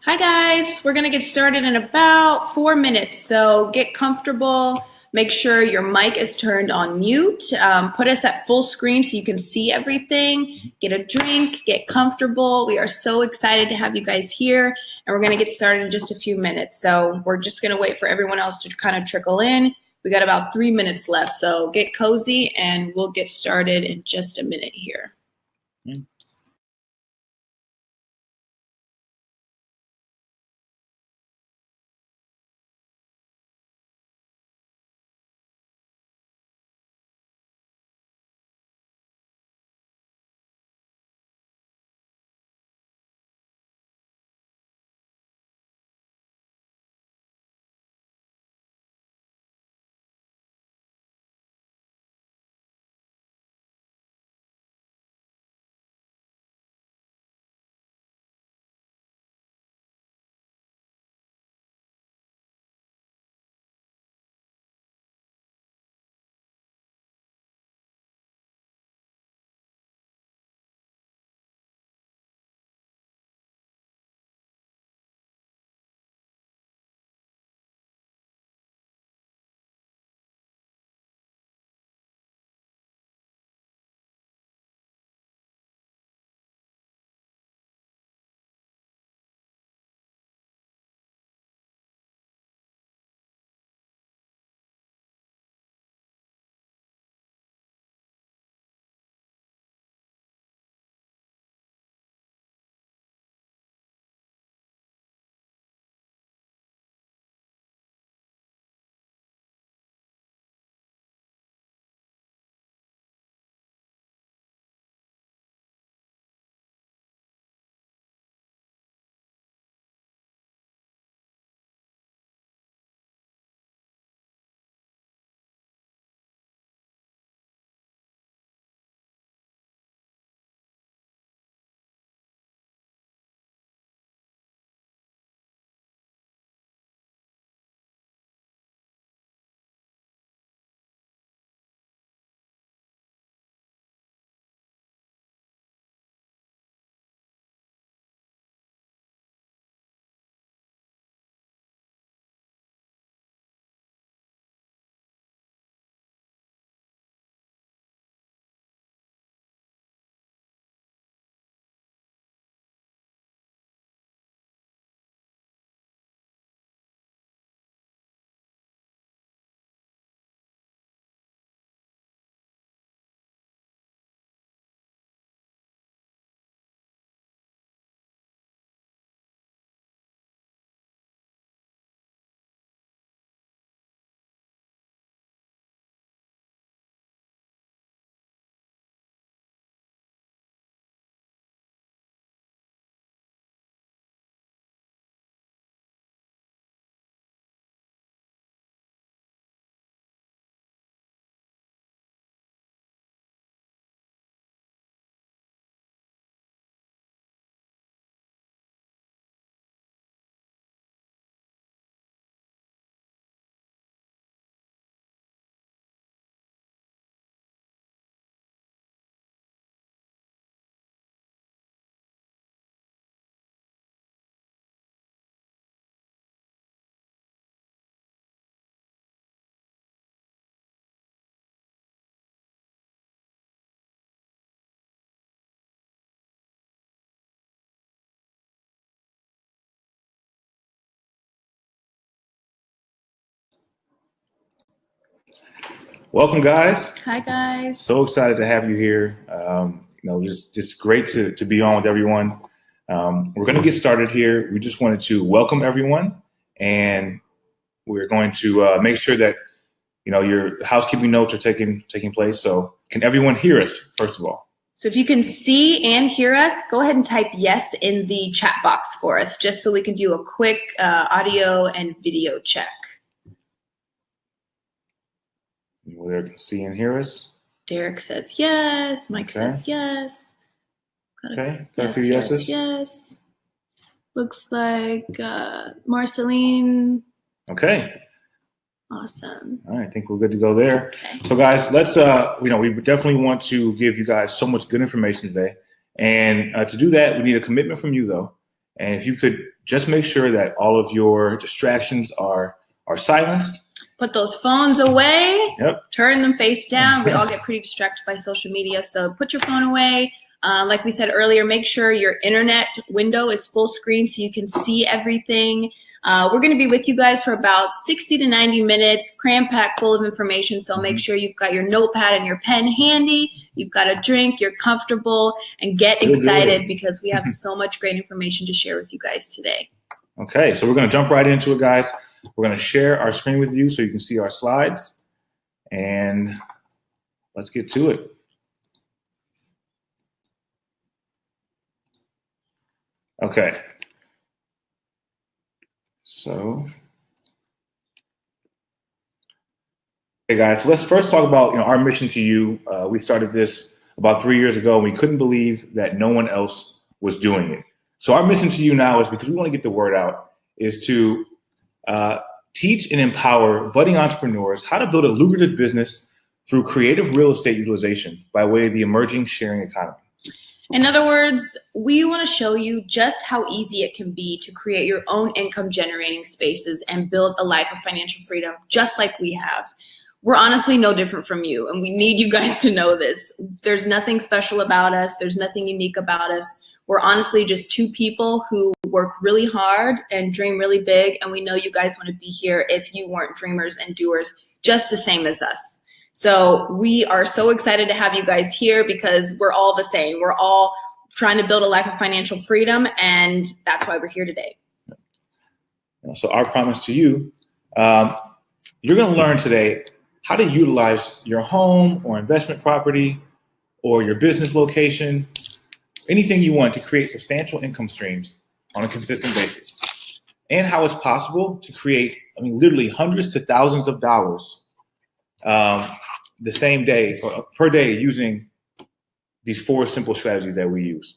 Hi guys, we're gonna get started in about 4 minutes, so get comfortable. Make sure your mic is turned on mute. Put us at full screen so you can see everything. Get a drink, get comfortable. We are so excited to have you guys here, and we're gonna get started in just a few minutes. So we're just gonna wait for everyone else to kind of trickle in. We got about 3 minutes left, so get cozy and we'll get started in just a minute here. Welcome, guys. Hi guys. So excited to have you here. Just great to be on with everyone. We're going to get started here. We just wanted to welcome everyone, and we're going to make sure that your housekeeping notes are taking place. So, can everyone hear us? First of all. So if you can see and hear us, go ahead and type yes in the chat box for us, just so we can do a quick audio and video check. Whether you can see and hear us. Derek says yes. Mike says yes. Okay. Got two yeses. Yes. Looks like Marceline. Okay. Awesome. All right, I think we're good to go there. Okay. So guys, let's, we definitely want to give you guys so much good information today. And to do that, we need a commitment from you though. And if you could just make sure that all of your distractions are silenced. Put those phones away. Yep. Turn them face down. We all get pretty distracted by social media, so put your phone away. Like we said earlier, make sure your internet window is full screen so you can see everything. We're going to be with you guys for about 60 to 90 minutes, cram-packed full of information. So make sure you've got your notepad and your pen handy. You've got a drink, you're comfortable, and get excited because we have so much great information to share with you guys today. Okay, so we're going to jump right into it, guys. We're going to share our screen with you so you can see our slides. And let's get to it. Okay. So, hey guys, so let's first talk about our mission to you. We started this about 3 years ago, and we couldn't believe that no one else was doing it. So our mission to you now is, because we want to get the word out, is to teach and empower budding entrepreneurs how to build a lucrative business through creative real estate utilization by way of the emerging sharing economy. In other words, we want to show you just how easy it can be to create your own income generating spaces and build a life of financial freedom, just like we have. We're honestly no different from you, and we need you guys to know this. There's nothing special about us. There's nothing unique about us. We're honestly just two people who work really hard and dream really big, and we know you guys want to be here if you weren't dreamers and doers just the same as us. So we are so excited to have you guys here because we're all the same. We're all trying to build a life of financial freedom, and that's why we're here today. So our promise to you, you're going to learn today how to utilize your home or investment property or your business location, anything you want to create substantial income streams on a consistent basis, and how it's possible to create, literally hundreds to thousands of dollars the same day or per day using these 4 simple strategies that we use.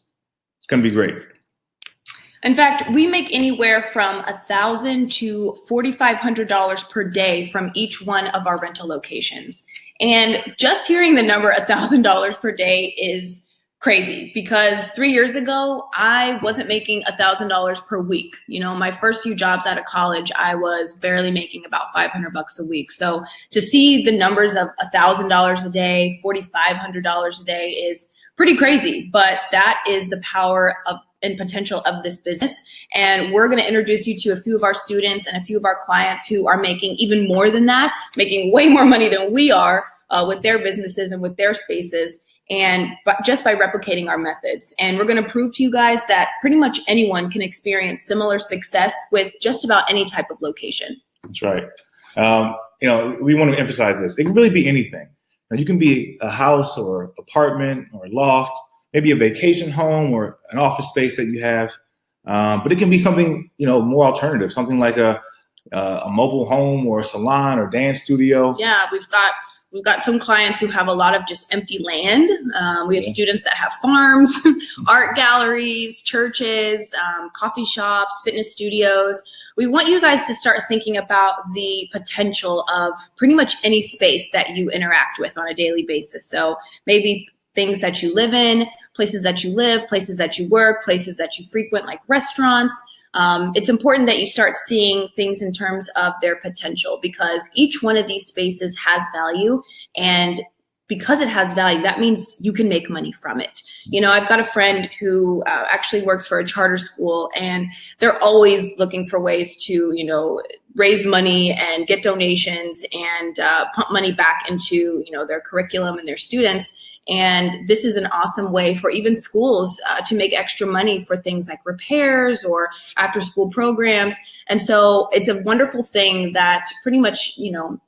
It's going to be great. In fact, we make anywhere from $1,000 to $4,500 per day from each one of our rental locations. And just hearing the number $1,000 per day is crazy, because 3 years ago, I wasn't making $1,000 per week. My first few jobs out of college, I was barely making about $500 a week. So to see the numbers of $1,000 a day, $4,500 a day is pretty crazy, but that is the power of and potential of this business. And we're going to introduce you to a few of our students and a few of our clients who are making even more than that, making way more money than we are with their businesses and with their spaces, and just by replicating our methods. And we're going to prove to you guys that pretty much anyone can experience similar success with just about any type of location. That's right. We want to emphasize this. It can really be anything. You can be a house or apartment or loft, maybe a vacation home or an office space that you have. But it can be something, more alternative, something like a mobile home or a salon or dance studio. Yeah, we've got some clients who have a lot of just empty land. We have students that have farms, art galleries, churches, coffee shops, fitness studios. We want you guys to start thinking about the potential of pretty much any space that you interact with on a daily basis. So maybe things that you live in, places that you live, places that you work, places that you frequent, like restaurants. It's important that you start seeing things in terms of their potential, because each one of these spaces has value, and because it has value, that means you can make money from it. I've got a friend who actually works for a charter school, and they're always looking for ways to, raise money and get donations and pump money back into, their curriculum and their students. And this is an awesome way for even schools to make extra money for things like repairs or after school programs. And so it's a wonderful thing that pretty much,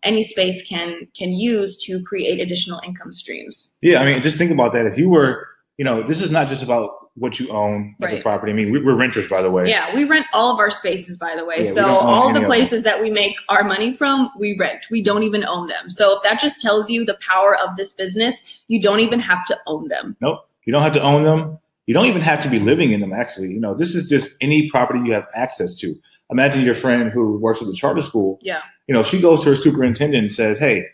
any space can use to create additional income streams. Yeah, just think about that. If you were, this is not just about what you own as a property. We're renters, by the way. Yeah, we rent all of our spaces, by the way. So all of the places that we make our money from, we rent. We don't even own them. So if that just tells you the power of this business, you don't even have to own them. Nope, you don't have to own them. You don't even have to be living in them, actually. This is just any property you have access to. Imagine your friend who works at the charter school. Yeah. She goes to her superintendent and says, hey,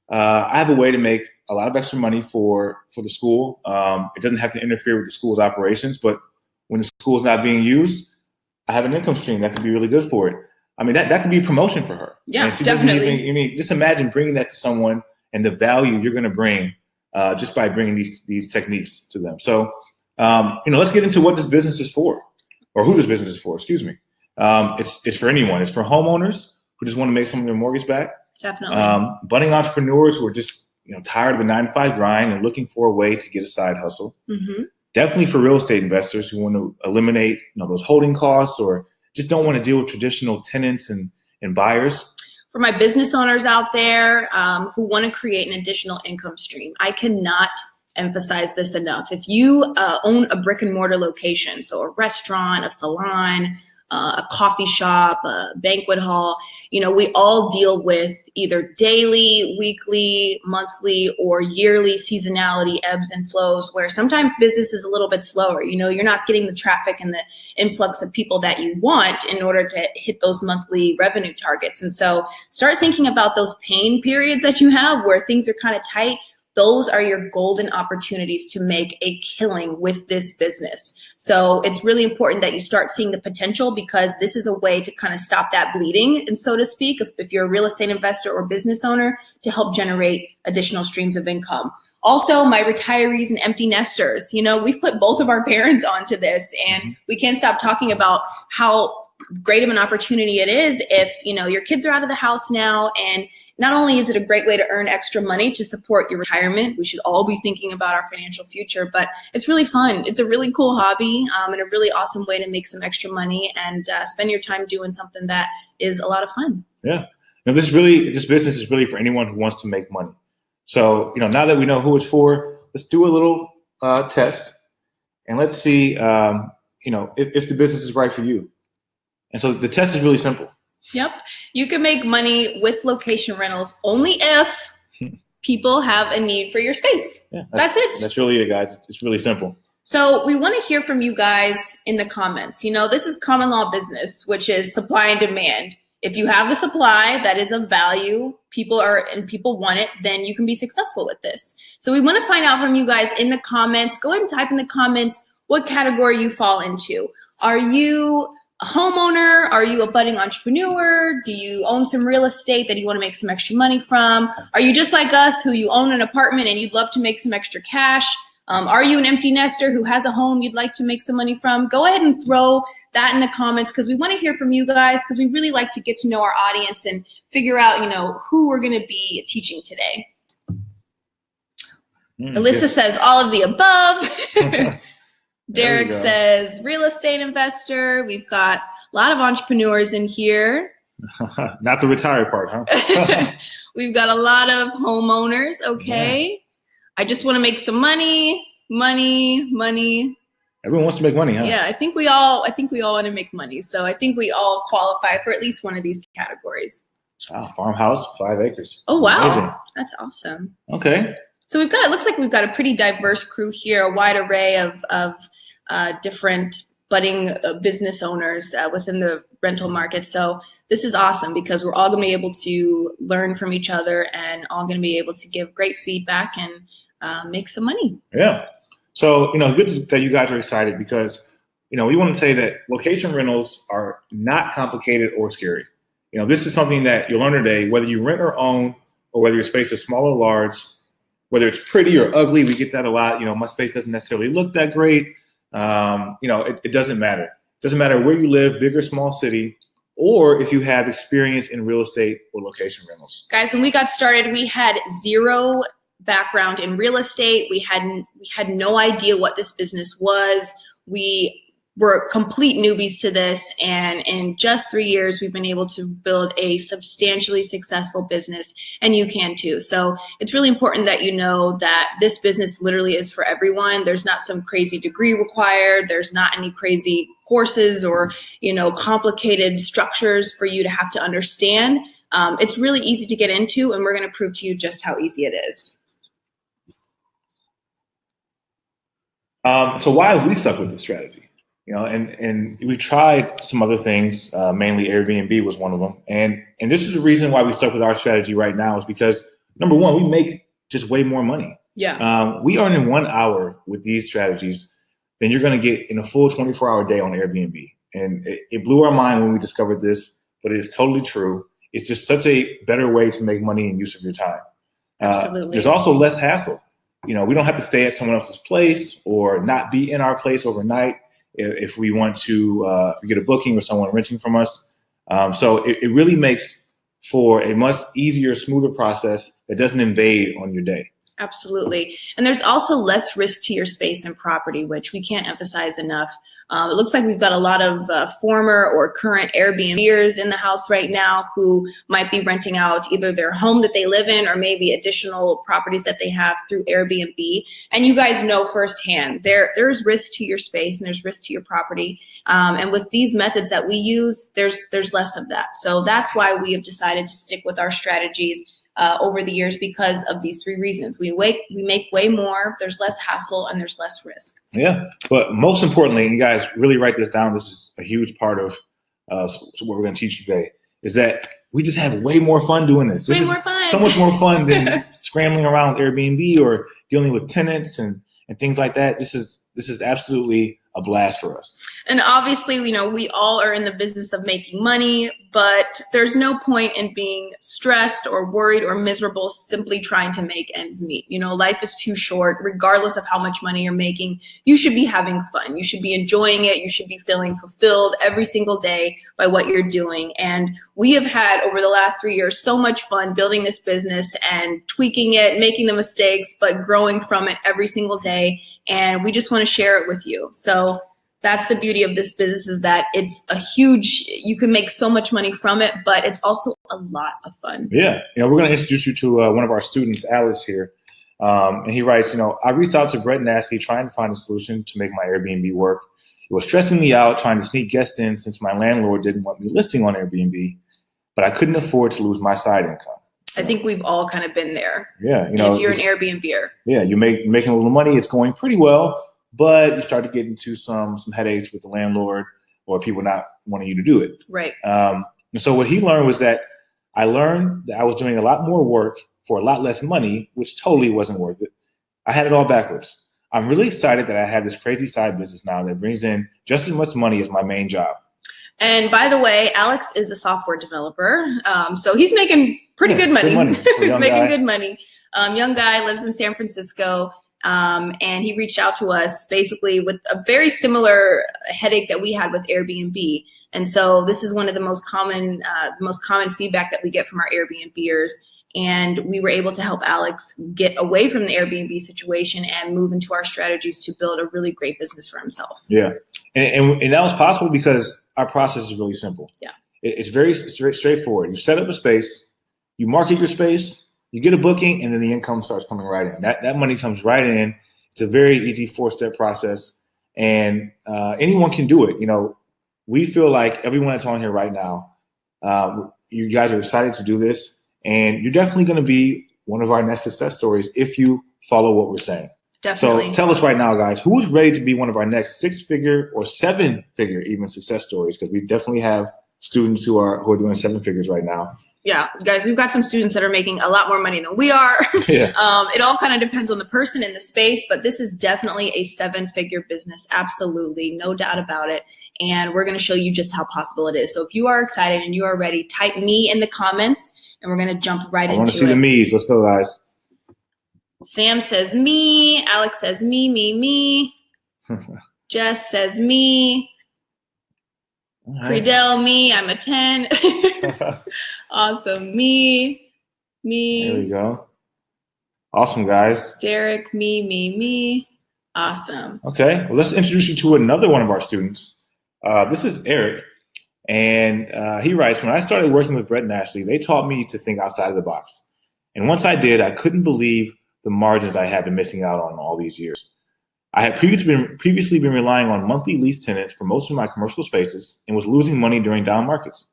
I have a way to make a lot of extra money for the school. It doesn't have to interfere with the school's operations, but when the school is not being used, I have an income stream that could be really good for it. I mean, that could be promotion for her. Yeah, and she definitely. I mean, just imagine bringing that to someone and the value you're going to bring just by bringing these techniques to them. So, let's get into what this business is for, or who this business is for. Excuse me. It's for anyone. It's for homeowners who just want to make some of their mortgage back. Definitely. Budding entrepreneurs who are just tired of the 9-to-5 grind and looking for a way to get a side hustle. Mm-hmm. Definitely for real estate investors who want to eliminate those holding costs or just don't want to deal with traditional tenants and buyers. For my business owners out there who want to create an additional income stream, I cannot emphasize this enough. If you own a brick and mortar location, so a restaurant, a salon, a coffee shop, a banquet hall, we all deal with either daily, weekly, monthly, or yearly seasonality ebbs and flows where sometimes business is a little bit slower. You're not getting the traffic and the influx of people that you want in order to hit those monthly revenue targets. And so start thinking about those pain periods that you have where things are kind of tight. Those are your golden opportunities to make a killing with this business. So it's really important that you start seeing the potential, because this is a way to kind of stop that bleeding, and so to speak, if you're a real estate investor or business owner, to help generate additional streams of income. Also, my retirees and empty nesters, we've put both of our parents onto this, and we can't stop talking about how great of an opportunity it is if, your kids are out of the house now. And not only is it a great way to earn extra money to support your retirement, we should all be thinking about our financial future, but it's really fun. It's a really cool hobby and a really awesome way to make some extra money and spend your time doing something that is a lot of fun. Yeah. Now, this business is really for anyone who wants to make money. So, now that we know who it's for, let's do a little test and let's see, if the business is right for you. And so the test is really simple. Yep. You can make money with location rentals only if people have a need for your space. Yeah, that's it. That's really it, guys. It's really simple. So we want to hear from you guys in the comments. This is common law business, which is supply and demand. If you have a supply that is of value, people want it, then you can be successful with this. So we want to find out from you guys in the comments. Go ahead and type in the comments what category you fall into. Are you a homeowner? Are you a budding entrepreneur? Do you own some real estate that you want to make some extra money from? Are you just like us who you own an apartment and you'd love to make some extra cash? Are you an empty nester who has a home you'd like to make some money from? Go ahead and throw that in the comments, because we want to hear from you guys, because we really like to get to know our audience and figure out, who we're going to be teaching today. Alyssa says all of the above. Derek says real estate investor. We've got a lot of entrepreneurs in here. Not the retired part, huh? We've got a lot of homeowners. Okay. Yeah. I just want to make some money. Everyone wants to make money, huh? Yeah, I think we all want to make money. So I think we all qualify for at least one of these categories. Wow, farmhouse, 5 acres. Oh, wow. Amazing. That's awesome. Okay. So it looks like we've got a pretty diverse crew here, a wide array of different budding business owners within the rental market. So this is awesome, because we're all going to be able to learn from each other and all going to be able to give great feedback and make some money. Yeah. So, good that you guys are excited, because, we want to say that location rentals are not complicated or scary. This is something that you'll learn today, whether you rent or own, or whether your space is small or large, whether it's pretty or ugly. We get that a lot. My space doesn't necessarily look that great. It doesn't matter. It doesn't matter where you live, big or small city, or if you have experience in real estate or location rentals. Guys, when we got started, we had zero background in real estate. We had no idea what this business was. We were complete newbies to this, and in just 3 years, we've been able to build a substantially successful business, and you can too. So it's really important that you know that this business literally is for everyone. There's not some crazy degree required. There's not any crazy courses or, complicated structures for you to have to understand. It's really easy to get into, and we're going to prove to you just how easy it is. So why have we stuck with this strategy? And we tried some other things, mainly Airbnb was one of them. And this is the reason why we stuck with our strategy right now, is because, number one, we make just way more money. Yeah. We earn in 1 hour with these strategies than you're going to get in a full 24-hour day on Airbnb. and it blew our mind when we discovered this, but it is totally true. It's just such a better way to make money and use of your time. Absolutely. There's also less hassle. We don't have to stay at someone else's place or not be in our place overnight if we want to, if we get a booking or someone renting from us. So it really makes for a much easier, smoother process that doesn't invade on your day. Absolutely. And there's also less risk to your space and property, which we can't emphasize enough. It looks like we've got a lot of former or current Airbnbers in the house right now who might be renting out either their home that they live in or maybe additional properties that they have through Airbnb. And you guys know firsthand, there's risk to your space and there's risk to your property. And with these methods that we use, there's less of that. So that's why we have decided to stick with our strategies over the years, because of these three reasons. We make way more, there's less hassle, and there's less risk. Yeah, but most importantly, you guys really write this down, this is a huge part of what we're going to teach you today, is that we just have way more fun doing this. Way more fun. So much more fun than scrambling around Airbnb or dealing with tenants and things like that. This is absolutely a blast for us. And obviously, we all are in the business of making money, but there's no point in being stressed or worried or miserable simply trying to make ends meet. Life is too short. Regardless of how much money you're making, you should be having fun. You should be enjoying it. You should be feeling fulfilled every single day by what you're doing. And we have had, over the last 3 years, so much fun building this business and tweaking it, making the mistakes, but growing from it every single day. And we just want to share it with you. So that's the beauty of this business, is that it's you can make so much money from it, but it's also a lot of fun. Yeah. We're going to introduce you to one of our students, Alex, here. And he writes, I reached out to Brett Nasty trying to find a solution to make my Airbnb work. It was stressing me out trying to sneak guests in since my landlord didn't want me listing on Airbnb, but I couldn't afford to lose my side income. I think we've all kind of been there. Yeah. If you're an Airbnber. Yeah. You're making a little money. It's going pretty well, but you start to get into some headaches with the landlord or people not wanting you to do it. Right. And so what he learned was that I learned that I was doing a lot more work for a lot less money, which totally wasn't worth it. I had it all backwards. I'm really excited that I have this crazy side business now that brings in just as much money as my main job. And by the way, Alex is a software developer. So he's making pretty good money. Making good money. Young guy, lives in San Francisco. And he reached out to us basically with a very similar headache that we had with Airbnb. And so this is one of the most common feedback that we get from our Airbnbers. And we were able to help Alex get away from the Airbnb situation and move into our strategies to build a really great business for himself. Yeah. And that was possible because our process is really simple. Yeah. It's very straightforward. You set up a space, you market your space, you get a booking, and then the income starts coming right in. That money comes right in. It's a very easy 4-step process, and anyone can do it. We feel like everyone that's on here right now, you guys are excited to do this, and you're definitely going to be one of our next success stories if you follow what we're saying. Definitely. So tell us right now, guys, who is ready to be one of our next 6-figure or 7-figure even success stories? Because we definitely have students who are doing 7 figures right now. Yeah, guys, we've got some students that are making a lot more money than we are. Yeah. It all kind of depends on the person in the space, but this is definitely a 7-figure business. Absolutely, no doubt about it. And we're going to show you just how possible it is. So if you are excited and you are ready, type me in the comments, and we're going to jump right into it. I want to see the me's. Let's go, guys. Sam says me. Alex says me. Jess says me. Right. Friedel, me. I'm a 10. Awesome. Me. There we go. Awesome, guys. Derek, me. Awesome. Okay. Well, let's introduce you to another one of our students. This is Eric. And he writes, when I started working with Brett and Ashley, they taught me to think outside of the box. And once I did, I couldn't believe the margins I had been missing out on all these years. I had previously been relying on monthly lease tenants for most of my commercial spaces and was losing money during down markets.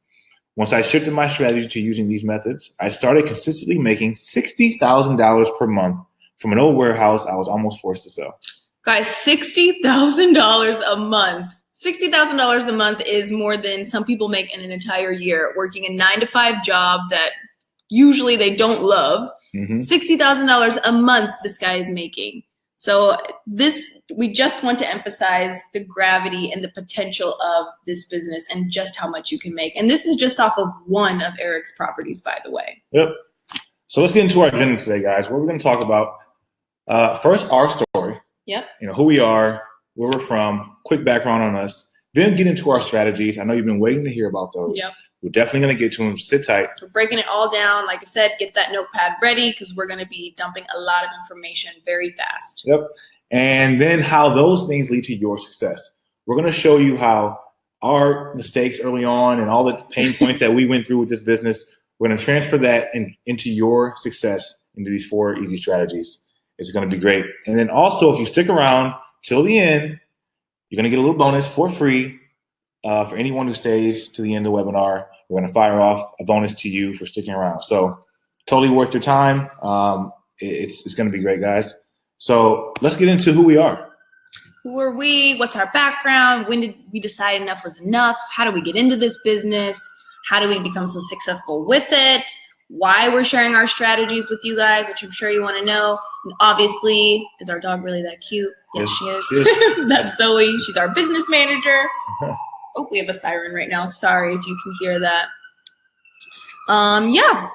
Once I shifted my strategy to using these methods, I started consistently making $60,000 per month from an old warehouse I was almost forced to sell. Guys, $60,000 a month. $60,000 a month is more than some people make in an entire year working a 9-to-5 job that usually they don't love. $60,000 a month this guy is making. So we just want to emphasize the gravity and the potential of this business and just how much you can make. And this is just off of one of Eric's properties, by the way. Yep. So let's get into our agenda today, guys. What we're going to talk about, first, our story. Yep. Who we are, where we're from, quick background on us. Then get into our strategies. I know you've been waiting to hear about those. Yep. We're definitely going to get to them. Sit tight. We're breaking it all down. Like I said, get that notepad ready because we're going to be dumping a lot of information very fast. Yep. And then how those things lead to your success. We're going to show you how our mistakes early on and all the pain points that we went through with this business, we're going to transfer that into your success into these 4 easy strategies. It's going to be great. And then also, if you stick around till the end, you're going to get a little bonus for free for anyone who stays to the end of the webinar. We're going to fire off a bonus to you for sticking around. So totally worth your time. It's going to be great, guys. So let's get into who we are. Who are we? What's our background? When did we decide enough was enough? How do we get into this business? How do we become so successful with it? Why we're sharing our strategies with you guys, which I'm sure you want to know. And obviously, is our dog really that cute? Yes, she is. That's Zoe. She's our business manager. Oh, we have a siren right now. Sorry if you can hear that. Yeah.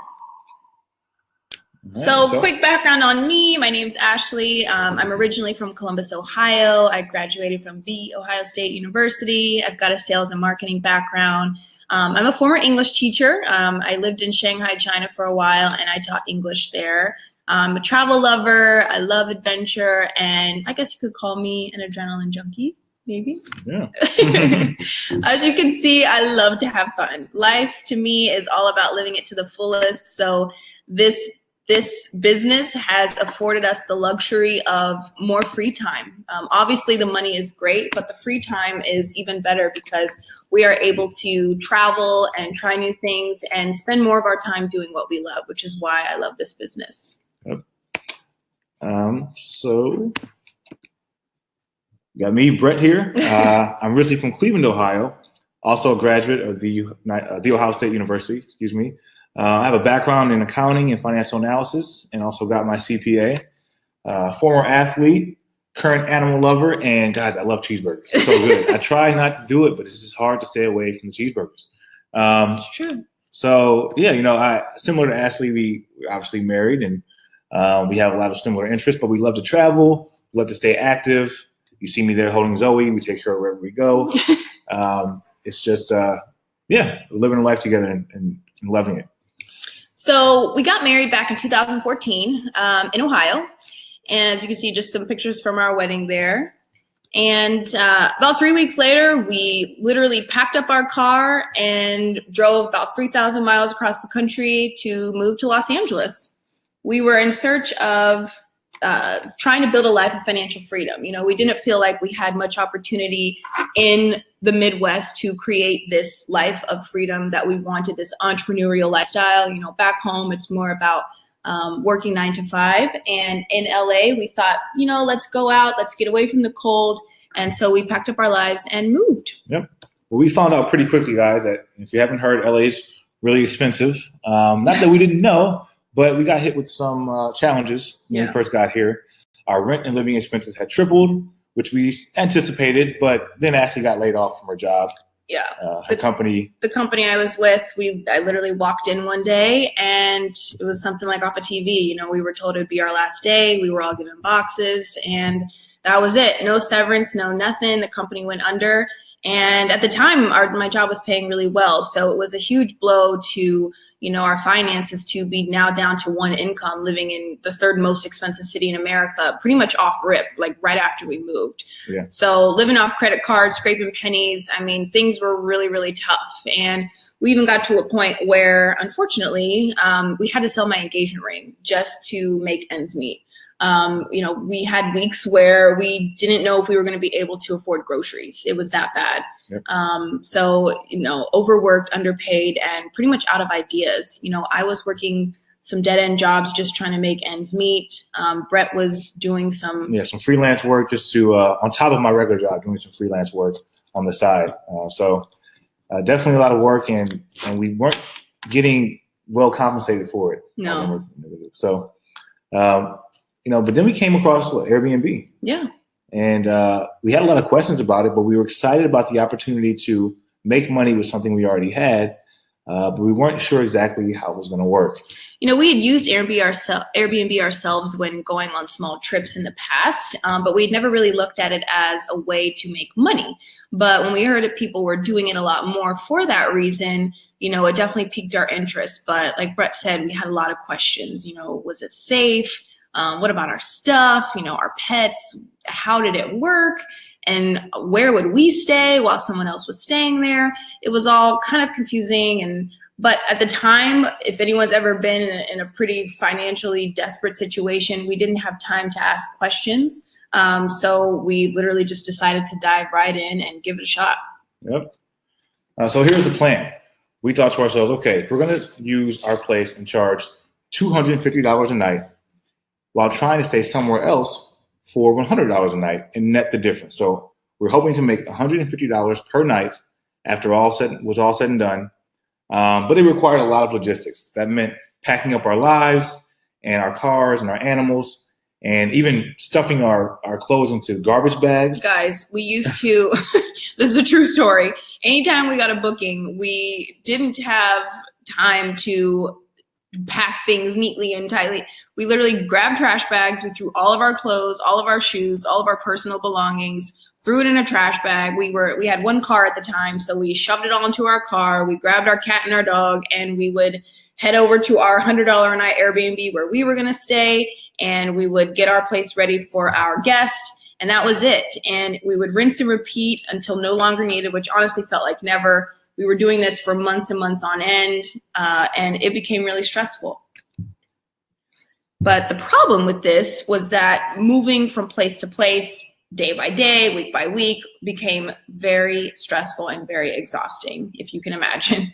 So quick background on me. My name's Ashley. I'm originally from Columbus, Ohio. I graduated from The Ohio State University. I've got a sales and marketing background. I'm a former English teacher. I lived in Shanghai, China for a while, and I taught English there. I'm a travel lover. I love adventure, and I guess you could call me an adrenaline junkie. Maybe. Yeah. As you can see, I love to have fun. Life to me is all about living it to the fullest. So this business has afforded us the luxury of more free time. Obviously, the money is great, but the free time is even better because we are able to travel and try new things and spend more of our time doing what we love, which is why I love this business. Yep. So got me, Brett, here. I'm originally from Cleveland, Ohio, also a graduate of the Ohio State University, excuse me. I have a background in accounting and financial analysis and also got my CPA. Former athlete, current animal lover, and guys, I love cheeseburgers. It's so good. I try not to do it, but it's just hard to stay away from the cheeseburgers. It's true. So, yeah, similar to Ashley, we obviously married and we have a lot of similar interests, but we love to travel, we love to stay active. You see me there holding Zoe. We take her wherever we go. It's just, we're living a life together and loving it. So we got married back in 2014 in Ohio. And as you can see, just some pictures from our wedding there. And about 3 weeks later, we literally packed up our car and drove about 3,000 miles across the country to move to Los Angeles. We were in search of trying to build a life of financial freedom. We didn't feel like we had much opportunity in the Midwest to create this life of freedom that we wanted, this entrepreneurial lifestyle. Back home, it's more about working 9 to 5. And in LA, we thought, let's go out, let's get away from the cold. And so we packed up our lives and moved. Yep. Well, we found out pretty quickly, guys, that if you haven't heard, LA is really expensive. Not that we didn't know, but we got hit with some challenges when we first got here. Our rent and living expenses had tripled, which we anticipated, but then Ashley got laid off from her job. Yeah. The company I was with, I literally walked in one day and it was something like off a TV. We were told it would be our last day. We were all given boxes and that was it. No severance, no nothing. The company went under. And at the time, my job was paying really well. So it was a huge blow to, our finances to be now down to one income, living in the 3rd most expensive city in America, pretty much off rip, like right after we moved. Yeah. So living off credit cards, scraping pennies, things were really, really tough. And we even got to a point where, unfortunately, we had to sell my engagement ring just to make ends meet. We had weeks where we didn't know if we were going to be able to afford groceries. It was that bad. Yep. So, overworked, underpaid, and pretty much out of ideas. I was working some dead end jobs just trying to make ends meet. Brett was doing some freelance work just to, on top of my regular job, doing some freelance work on the side. So definitely a lot of work and we weren't getting well compensated for it. No. So, but then we came across Airbnb. Yeah. And we had a lot of questions about it, but we were excited about the opportunity to make money with something we already had, but we weren't sure exactly how it was going to work. We had used Airbnb ourselves when going on small trips in the past, but we had never really looked at it as a way to make money. But when we heard that people were doing it a lot more for that reason, it definitely piqued our interest. But like Brett said, we had a lot of questions. Was it safe? What about our stuff? Our pets? How did it work? And where would we stay while someone else was staying there? It was all kind of confusing. But at the time, if anyone's ever been in a pretty financially desperate situation, we didn't have time to ask questions. So we literally just decided to dive right in and give it a shot. Yep. So here's the plan. We thought to ourselves, okay, if we're going to use our place and charge $250 a night while trying to stay somewhere else for $100 a night and net the difference. So we're hoping to make $150 per night after all said and done. But it required a lot of logistics. That meant packing up our lives and our cars and our animals, and even stuffing our clothes into garbage bags. Guys, we used to, this is a true story. Anytime we got a booking, we didn't have time to pack things neatly and tightly. We literally grabbed trash bags. We threw all of our clothes, all of our shoes, all of our personal belongings, threw it in a trash bag. We had one car at the time, so we shoved it all into our car. We grabbed our cat and our dog, and we would head over to our $100 a night Airbnb where we were going to stay, and we would get our place ready for our guest, and that was it. And we would rinse and repeat until no longer needed, which honestly felt like never. We were doing this for months and months on end, and it became really stressful. But the problem with this was that moving from place to place, day by day, week by week, became very stressful and very exhausting, if you can imagine.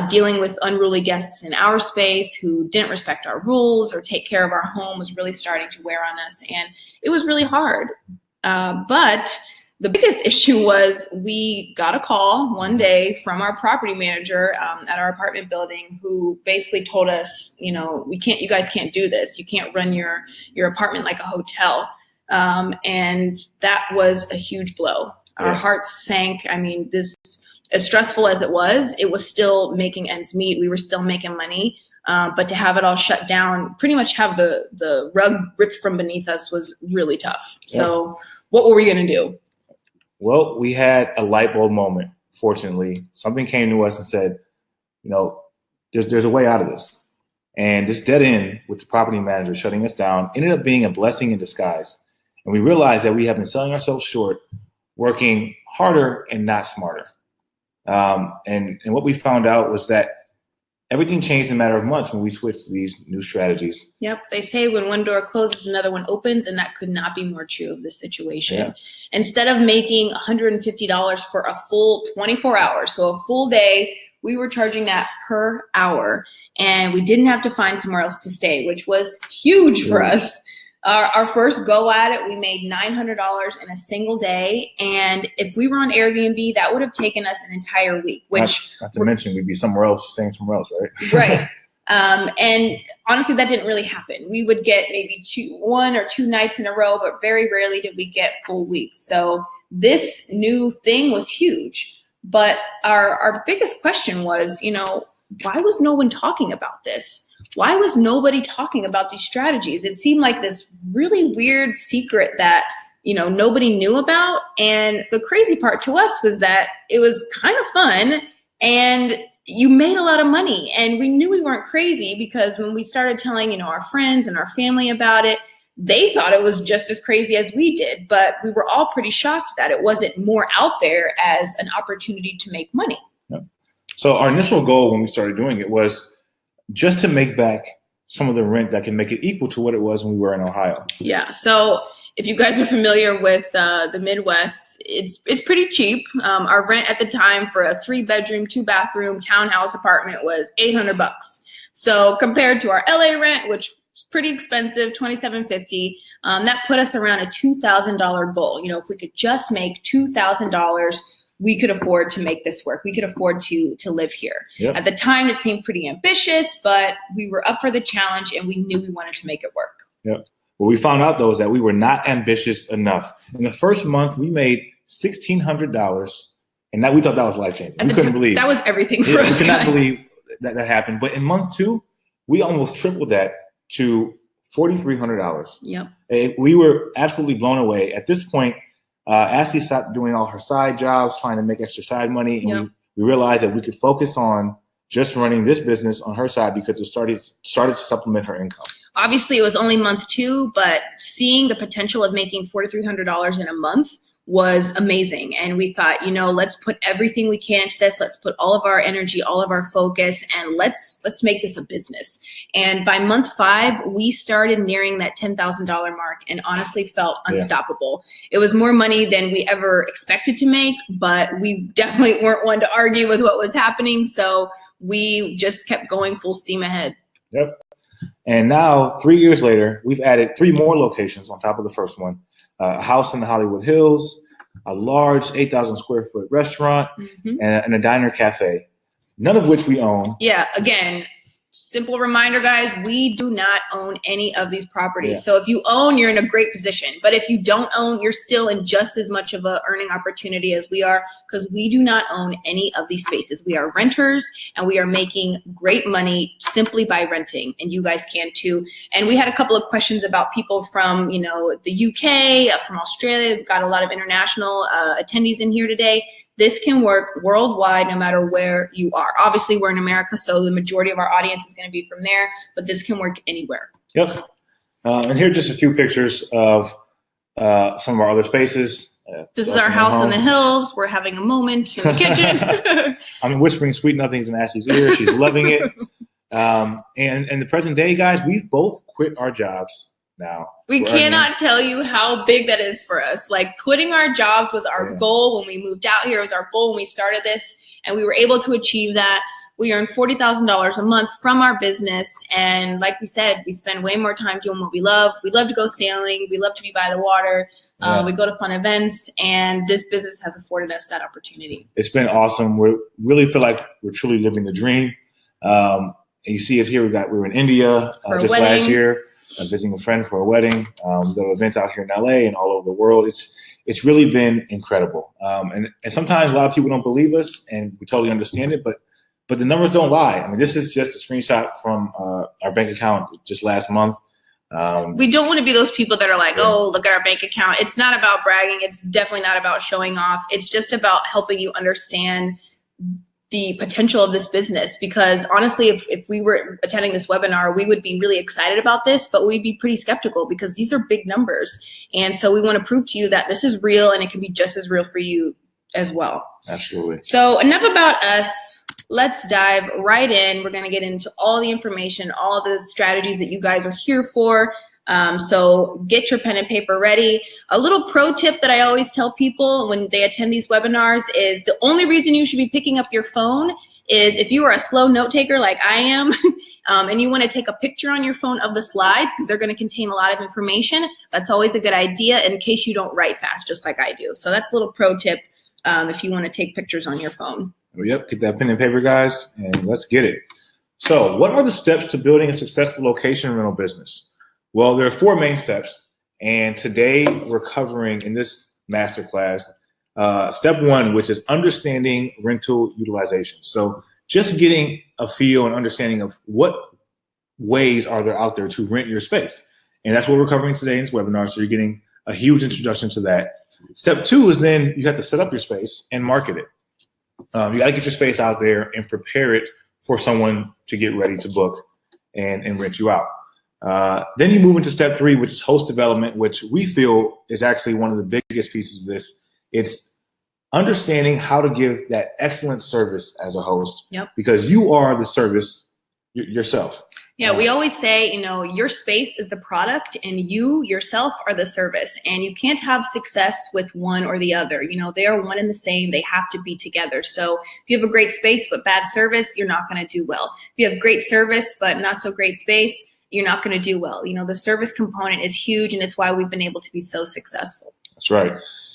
Dealing with unruly guests in our space who didn't respect our rules or take care of our home was really starting to wear on us, and it was really hard. But the biggest issue was we got a call one day from our property manager at our apartment building, who basically told us, you guys can't do this. You can't run your apartment like a hotel. And that was a huge blow. Our hearts sank. I mean, this, as stressful as it was still making ends meet. We were still making money. But to have it all shut down, pretty much have the rug ripped from beneath us, was really tough. So what were we going to do? Well, we had a light bulb moment, fortunately. Something came to us and said, there's a way out of this. And this dead end with the property manager shutting us down ended up being a blessing in disguise. And we realized that we have been selling ourselves short, working harder and not smarter. And what we found out was that everything changed in a matter of months when we switched to these new strategies. Yep. They say when one door closes, another one opens, and that could not be more true of this situation. Yeah. Instead of making $150 for a full 24 hours, so a full day, we were charging that per hour, and we didn't have to find somewhere else to stay, which was huge for us. Our first go at it, we made $900 in a single day. And if we were on Airbnb, that would have taken us an entire week, which not to mention we'd be somewhere else, staying somewhere else, right? Right. And honestly, that didn't really happen. We would get maybe 1 or 2 nights in a row, but very rarely did we get full weeks. So this new thing was huge. But our biggest question was, why was no one talking about this? Why was nobody talking about these strategies? It seemed like this really weird secret that, nobody knew about. And the crazy part to us was that it was kind of fun and you made a lot of money. And we knew we weren't crazy because when we started telling, our friends and our family about it, they thought it was just as crazy as we did. But we were all pretty shocked that it wasn't more out there as an opportunity to make money. Yep. So our initial goal when we started doing it was just to make back some of the rent that can make it equal to what it was when we were in Ohio. Yeah. So if you guys are familiar with the Midwest, it's pretty cheap. Our rent at the time for a 3-bedroom, 2-bathroom townhouse apartment was $800. So compared to our LA rent, which was pretty expensive, $2,750, that put us around a $2,000 goal. If we could just make $2,000, we could afford to make this work. We could afford to live here. Yep. At the time, it seemed pretty ambitious, but we were up for the challenge and we knew we wanted to make it work. Yep. What we found out, though, is that we were not ambitious enough. In the first month, we made $1,600, and that we thought that was life-changing. We couldn't believe that was everything for us. We could not believe that happened. But in month 2, we almost tripled that to $4,300. Yep. We were absolutely blown away. At this point, Ashley stopped doing all her side jobs, trying to make extra side money, and we realized that we could focus on just running this business on her side because it started to supplement her income. Obviously, it was only month 2, but seeing the potential of making $4,300 in a month was amazing. And we thought, let's put everything we can into this. Let's put all of our energy, all of our focus, and let's make this a business. And by month 5, we started nearing that $10,000 mark and honestly felt unstoppable. It was more money than we ever expected to make, but we definitely weren't one to argue with what was happening. So we just kept going full steam ahead. Yep. And now, 3 years later, we've added 3 more locations on top of the first one. A house in the Hollywood Hills, a large 8,000 square foot restaurant, and a diner cafe, none of which we own. Yeah, again, simple reminder, guys, we do not own any of these properties. Yeah. So if you own, you're in a great position. But if you don't own, you're still in just as much of a earning opportunity as we are, because we do not own any of these spaces. We are renters, and we are making great money simply by renting, and you guys can too. And we had a couple of questions about people from, the UK, from Australia. We've got a lot of international attendees in here today. This can work worldwide, no matter where you are. Obviously, we're in America, so the majority of our audience is going to be from there, but this can work anywhere. Yep. And here are just a few pictures of some of our other spaces. This is our house in the hills. We're having a moment in the kitchen. I'm whispering sweet nothings in Ashley's ear. She's loving it. And in the present day, guys, we've both quit our jobs now. We cannot tell you how big that is for us. Like, quitting our jobs was our goal when we moved out here. It was our goal when we started this, and we were able to achieve that. We earn $40,000 a month from our business, and like we said, we spend way more time doing what we love. We love to go sailing. We love to be by the water. We go to fun events, and this business has afforded us that opportunity. It's been awesome. We really feel like we're truly living the dream. And you see us here. We were in India just last year. Visiting a friend for a wedding. We go to events out here in LA and all over the world. It's really been incredible. And sometimes a lot of people don't believe us, and we totally understand it, but the numbers don't lie. I mean, this is just a screenshot from our bank account just last month. We don't want to be those people that are like, oh, look at our bank account. It's not about bragging. It's definitely not about showing off. It's just about helping you understand the potential of this business, because honestly, if we were attending this webinar, we would be really excited about this, but we'd be pretty skeptical because these are big numbers. And so we want to prove to you that this is real, and it can be just as real for you as well. Absolutely. So enough about us. Let's dive right in. We're going to get into all the information, all the strategies that you guys are here for. So get your pen and paper ready. A little pro tip that I always tell people when they attend these webinars is the only reason you should be picking up your phone is if you are a slow note taker like I am, and you want to take a picture on your phone of the slides because they're going to contain a lot of information. That's always a good idea in case you don't write fast just like I do. So that's a little pro tip if you want to take pictures on your phone. Yep, get that pen and paper, guys, and let's get it. So what are the steps to building a successful location rental business? Well, there are 4 main steps, and today we're covering in this masterclass step 1, which is understanding rental utilization. So just getting a feel and understanding of what ways are there out there to rent your space. And that's what we're covering today in this webinar, so you're getting a huge introduction to that. Step 2 is then you have to set up your space and market it. You got to get your space out there and prepare it for someone to get ready to book and rent you out. Then you move into step 3, which is host development, which we feel is actually one of the biggest pieces of this. It's understanding how to give that excellent service as a host, because you are the service yourself. Yeah, we always say, your space is the product and you yourself are the service, and you can't have success with one or the other. They are one and the same. They have to be together. So if you have a great space but bad service, you're not going to do well. If you have great service but not so great space, you're not going to do well. The service component is huge, and it's why we've been able to be so successful. That's right.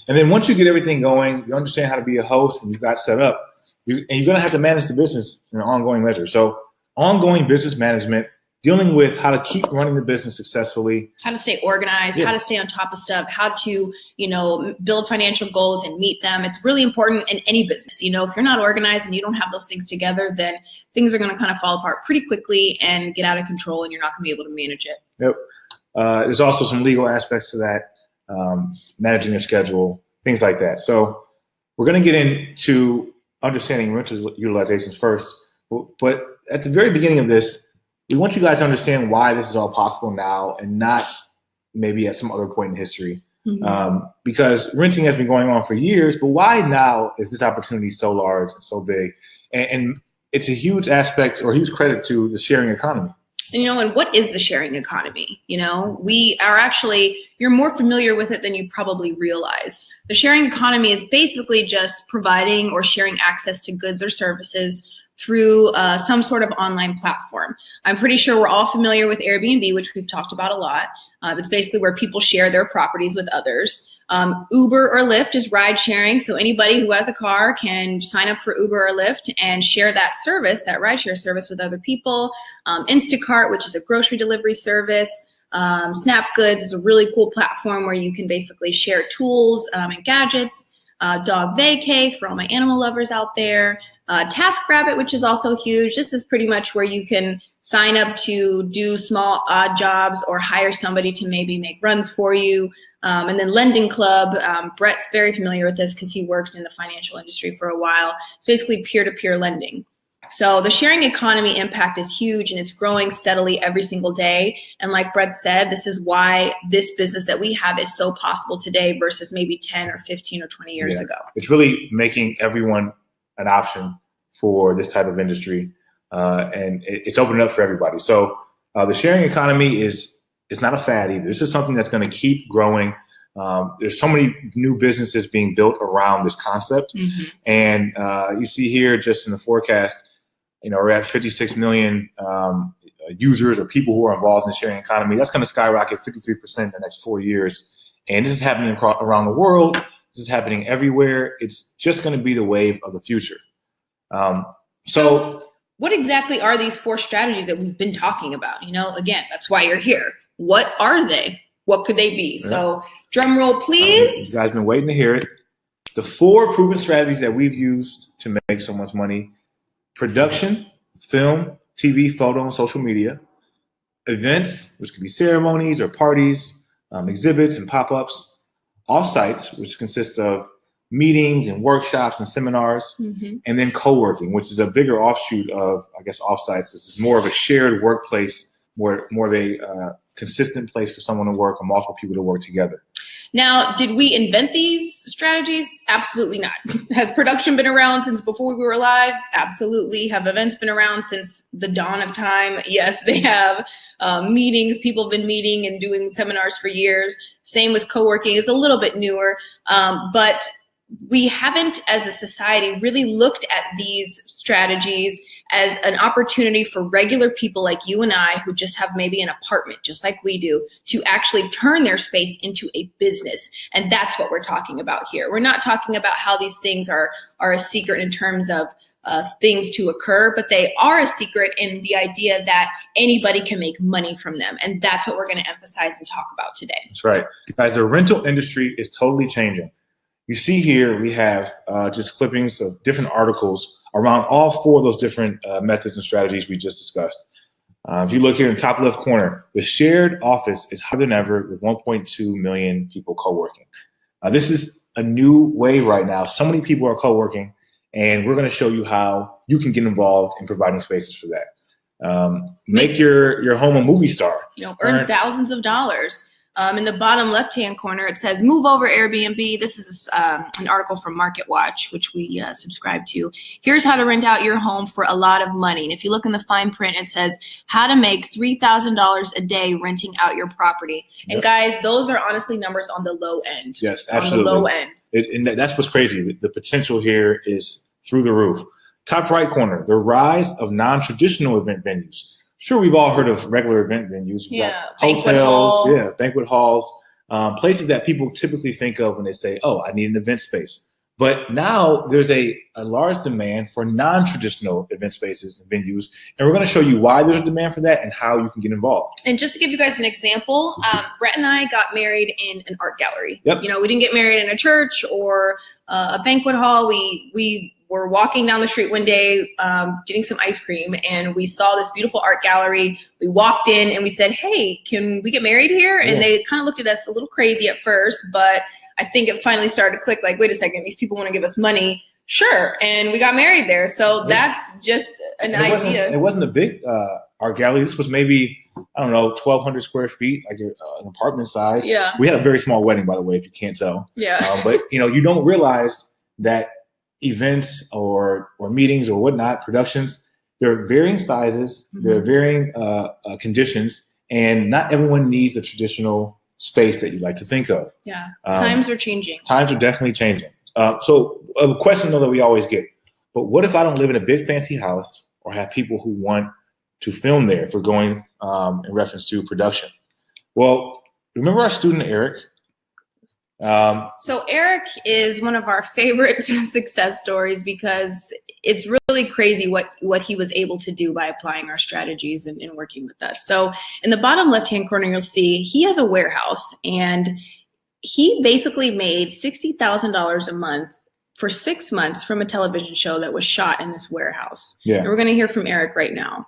And then once you get everything going, you understand how to be a host and you've got set up, and you're going to have to manage the business in an ongoing measure. So ongoing business management dealing with how to keep running the business successfully, how to stay organized, how to stay on top of stuff, how to, build financial goals and meet them. It's really important in any business. If you're not organized and you don't have those things together, then things are going to kind of fall apart pretty quickly and get out of control, and you're not going to be able to manage it. Yep. There's also some legal aspects to that, managing your schedule, things like that. So we're going to get into understanding rental utilizations first. But at the very beginning of this, we want you guys to understand why this is all possible now and not maybe at some other point in history. Mm-hmm. Because renting has been going on for years, but why now is this opportunity so large and so big? And it's a huge aspect or huge credit to the sharing economy. And what is the sharing economy? We are actually, you're more familiar with it than you probably realize. The sharing economy is basically just providing or sharing access to goods or services through some sort of online platform. I'm pretty sure we're all familiar with Airbnb, which we've talked about a lot. It's basically where people share their properties with others. Uber or Lyft is ride sharing. So anybody who has a car can sign up for Uber or Lyft and share that service, that ride share service, with other people. Instacart, which is a grocery delivery service. Snap Goods is a really cool platform where you can basically share tools and gadgets. Dog Vacay for all my animal lovers out there. TaskRabbit, which is also huge. This is pretty much where you can sign up to do small odd jobs or hire somebody to maybe make runs for you. And then Lending Club, Brett's very familiar with this because he worked in the financial industry for a while. It's basically peer-to-peer lending. So the sharing economy impact is huge, and it's growing steadily every single day. And like Brett said, this is why this business that we have is so possible today versus maybe 10 or 15 or 20 years ago. It's really making everyone an option for this type of industry, and it's opening up for everybody. So the sharing economy is not a fad either. This is something that's going to keep growing. There's so many new businesses being built around this concept. Mm-hmm. And you see here just in the forecast, we're at 56 million users or people who are involved in the sharing economy. That's going to skyrocket 53% in the next 4 years. And this is happening around the world. This is happening everywhere. It's just going to be the wave of the future. So what exactly are these 4 strategies that we've been talking about? Again, that's why you're here. What are they? What could they be? Yeah. So drum roll, please. You guys have been waiting to hear it. The 4 proven strategies that we've used to make so much money: production, film, TV, photo, and social media; events, which could be ceremonies or parties, exhibits and pop-ups; offsites, which consists of meetings and workshops and seminars; mm-hmm. and then co-working, which is a bigger offshoot of, offsites. This is more of a shared workplace, more of a consistent place for someone to work or multiple people to work together. Now, did we invent these strategies? Absolutely not. Has production been around since before we were alive? Absolutely. Have events been around since the dawn of time? Yes, they have. Meetings, people have been meeting and doing seminars for years. Same with co-working. It's a little bit newer, but we haven't, as a society, really looked at these strategies as an opportunity for regular people like you and I, who just have maybe an apartment, just like we do, to actually turn their space into a business. And that's what we're talking about here. We're not talking about how these things are a secret in terms of things to occur, but they are a secret in the idea that anybody can make money from them. And that's what we're going to emphasize and talk about today. That's right. Guys, the rental industry is totally changing. You see here, we have just clippings of different articles around all 4 of those different methods and strategies we just discussed. If you look here in the top left corner, the shared office is higher than ever with 1.2 million people co-working. This is a new wave right now. So many people are co-working, and we're going to show you how you can get involved in providing spaces for that. Make your home a movie star. Earn thousands of dollars. In the bottom left-hand corner, it says, "Move over Airbnb." This is an article from Market Watch, which we subscribe to. Here's how to rent out your home for a lot of money. And if you look in the fine print, it says how to make $3,000 a day renting out your property. Yep. And guys, those are honestly numbers on the low end. Yes, absolutely. On the low end. And that's what's crazy. The potential here is through the roof. Top right corner, the rise of non-traditional event venues. Sure, we've all heard of regular event venues. We've got hotels, banquet halls, places that people typically think of when they say, "Oh, I need an event space." But now there's a large demand for non-traditional event spaces and venues, and we're going to show you why there's a demand for that and how you can get involved. And just to give you guys an example, Brett and I got married in an art gallery. Yep. You know, we didn't get married in a church or a banquet hall. We were walking down the street one day, getting some ice cream, and we saw this beautiful art gallery. We walked in and we said, "Hey, can we get married here?" And they kind of looked at us a little crazy at first, but I think it finally started to click, like, wait a second, these people want to give us money. Sure. And we got married there. So that's just an idea. It wasn't a big art gallery. This was maybe, I don't know, 1,200 square feet, like an apartment size. Yeah. We had a very small wedding, by the way, if you can't tell. Yeah. But, you know, you don't realize that events or meetings or whatnot, productions, there are varying sizes, there are varying conditions, and not everyone needs a traditional space that you like to think of. Yeah. Times are changing. Times are definitely changing. So a question though that we always get, but what if I don't live in a big fancy house or have people who want to film there if we're going in reference to production? Well, remember our student, Eric? So Eric is one of our favorite success stories because it's really crazy what he was able to do by applying our strategies and working with us. So in the bottom left-hand corner, you'll see he has a warehouse, and he basically made $60,000 a month for 6 months from a television show that was shot in this warehouse. Yeah. And we're going to hear from Eric right now.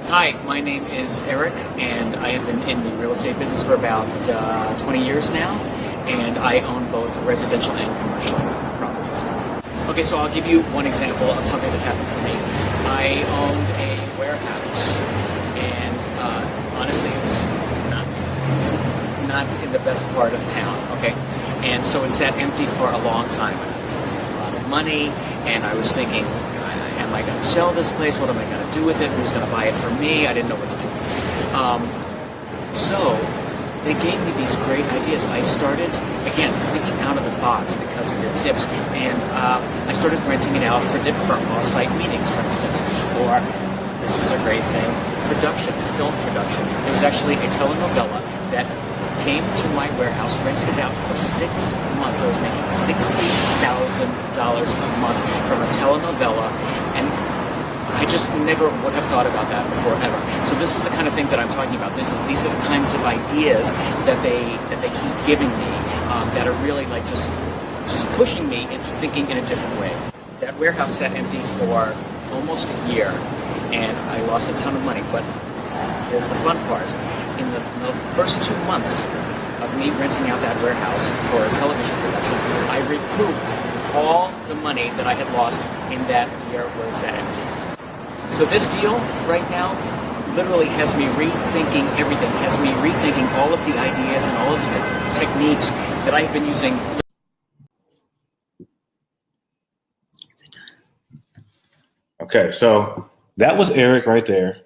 Hi, my name is Eric, and I have been in the real estate business for about 20 years now, and I own both residential and commercial properties. Okay, so I'll give you one example of something that happened for me. I owned a warehouse, and honestly, it was not in the best part of town, okay? And so it sat empty for a long time. I was losing a lot of money, and I was thinking, am I going to sell this place? What am I going to do with it? Who's going to buy it from me? I didn't know what to do. So they gave me these great ideas. I started, again, thinking out of the box because of their tips. And I started renting it out for off-site meetings, for instance. Or, this was a great thing, film production. There was actually a telenovela that came to my warehouse, rented it out for 6 months. I was making $60,000 a month from a telenovela, and I just never would have thought about that before ever. So this is the kind of thing that I'm talking about. These are the kinds of ideas that they keep giving me that are really like just pushing me into thinking in a different way. That warehouse sat empty for almost a year, and I lost a ton of money. But here's the fun part. In the first 2 months of me renting out that warehouse for a television production, I recouped all the money that I had lost in that year where it sat empty. So this deal right now literally has me rethinking everything, has me rethinking all of the ideas and all of the techniques that I've been using. Okay, so that was Eric right there.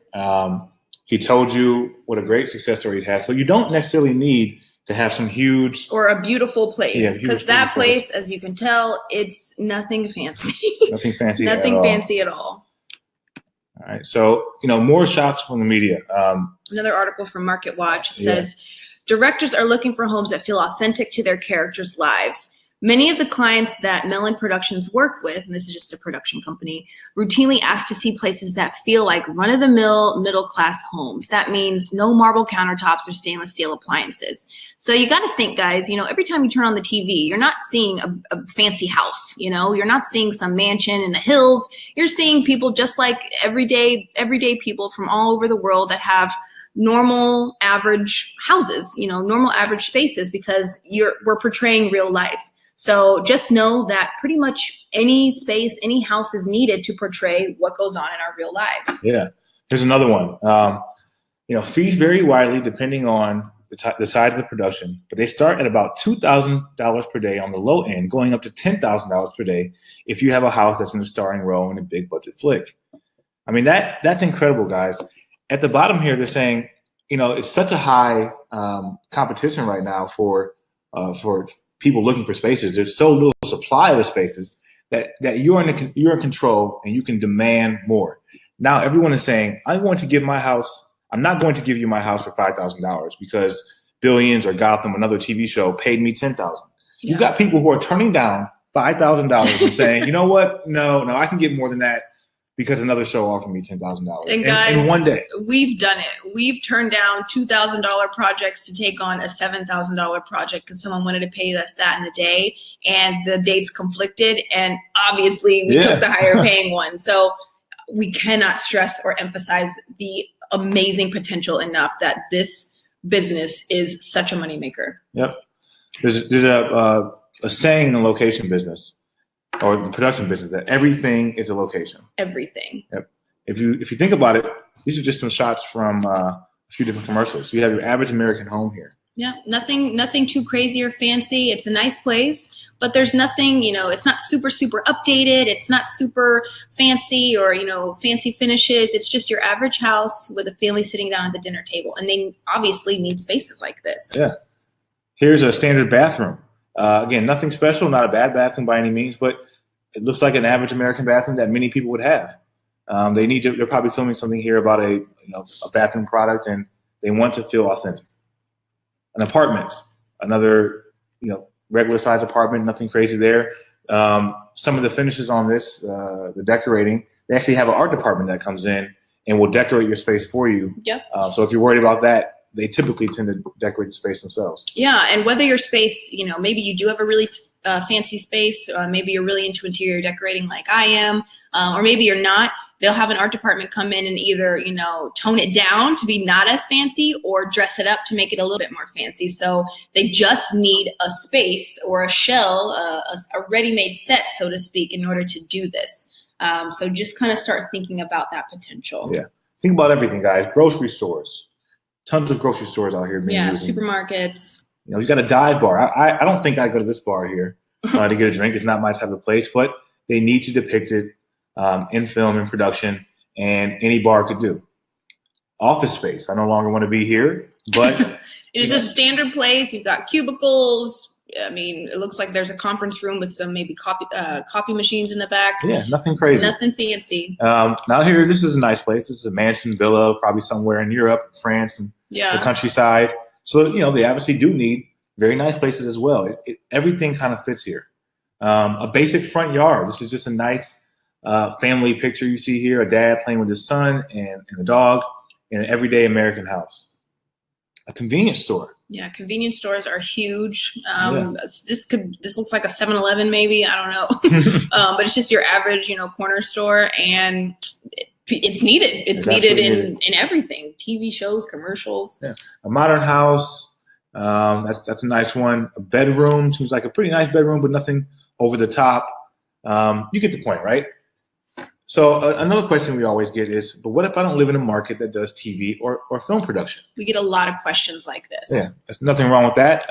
He told you what a great success story he has. So you don't necessarily need to have some huge or a beautiful place, because that place, as you can tell, it's nothing fancy. Nothing fancy. Nothing fancy at all. All right. So, more shots from the media. Another article from Market Watch. It says, directors are looking for homes that feel authentic to their characters' lives. Many of the clients that Mellon Productions work with, and this is just a production company, routinely ask to see places that feel like run-of-the-mill middle-class homes. That means no marble countertops or stainless steel appliances. So you got to think, guys, every time you turn on the TV, you're not seeing a fancy house. You're not seeing some mansion in the hills. You're seeing people just like everyday people from all over the world that have normal average houses, normal average spaces, because we're portraying real life. So just know that pretty much any space, any house is needed to portray what goes on in our real lives. Yeah. Here's another one. Fees vary widely depending on the size of the production, but they start at about $2,000 per day on the low end, going up to $10,000 per day if you have a house that's in a starring role in a big budget flick. I mean, that's incredible, guys. At the bottom here, they're saying, it's such a high competition right now for people looking for spaces. There's so little supply of the spaces that you're in control and you can demand more. Now everyone is saying, I'm not going to give you my house for $5,000 because Billions or Gotham, another TV show, paid me $10,000. Yeah. You got people who are turning down $5,000 and saying, you know what? No, I can get more than that because another show offered me $10,000 And guys, in one day. We've done it. We've turned down $2,000 projects to take on a $7,000 project because someone wanted to pay us that in a day, and the dates conflicted, and obviously we took the higher paying one. So we cannot stress or emphasize the amazing potential enough that this business is such a moneymaker. Yep. There's a saying in the location business or the production business that everything is a location. Everything. Yep. If you think about it, these are just some shots from a few different commercials. You have your average American home here. Yeah, nothing too crazy or fancy. It's a nice place, but there's nothing, it's not super updated. It's not super fancy or, fancy finishes. It's just your average house with a family sitting down at the dinner table. And they obviously need spaces like this. Yeah. Here's a standard bathroom. Again, nothing special, not a bad bathroom by any means, but it looks like an average American bathroom that many people would have. They're probably filming something here about a bathroom product, and they want to feel authentic. An apartment, another, regular size apartment, nothing crazy there. Some of the finishes on this, the decorating, they actually have an art department that comes in and will decorate your space for you. Yep. So if you're worried about that, they typically tend to decorate the space themselves. Yeah, and whether your space, maybe you do have a really fancy space, maybe you're really into interior decorating like I am, or maybe you're not, they'll have an art department come in and either, tone it down to be not as fancy or dress it up to make it a little bit more fancy. So they just need a space or a shell, a ready-made set, so to speak, in order to do this. So just kind of start thinking about that potential. Yeah, think about everything, guys. Grocery stores. Tons of grocery stores out here. Supermarkets. You got a dive bar. I don't think I go to this bar here to get a drink. It's not my type of place, but they need to depict it in film and production, and any bar could do. Office space. I no longer want to be here, but it's a standard place. You've got cubicles. I mean, it looks like there's a conference room with some maybe copy machines in the back. Yeah, nothing crazy. Nothing fancy. Now here, this is a nice place. This is a mansion villa, probably somewhere in Europe, France, and the countryside. So, they obviously do need very nice places as well. Everything kind of fits here. A basic front yard. This is just a nice family picture you see here. A dad playing with his son and a dog in an everyday American house. A convenience store. Yeah, convenience stores are huge. This looks like a 7-Eleven maybe. I don't know. But it's just your average, corner store, and it's needed. It's needed in everything. TV shows, commercials. Yeah. A modern house. That's a nice one. A bedroom. Seems like a pretty nice bedroom, but nothing over the top. You get the point, right? So another question we always get is, but what if I don't live in a market that does TV or film production? We get a lot of questions like this. Yeah, there's nothing wrong with that.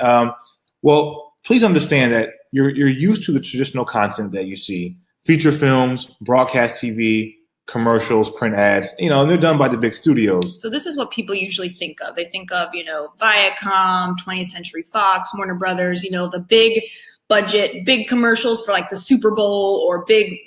Well, please understand that you're used to the traditional content that you see. Feature films, broadcast TV, commercials, print ads, and they're done by the big studios. So this is what people usually think of. They think of, Viacom, 20th Century Fox, Warner Brothers, the big budget, big commercials for like the Super Bowl or big,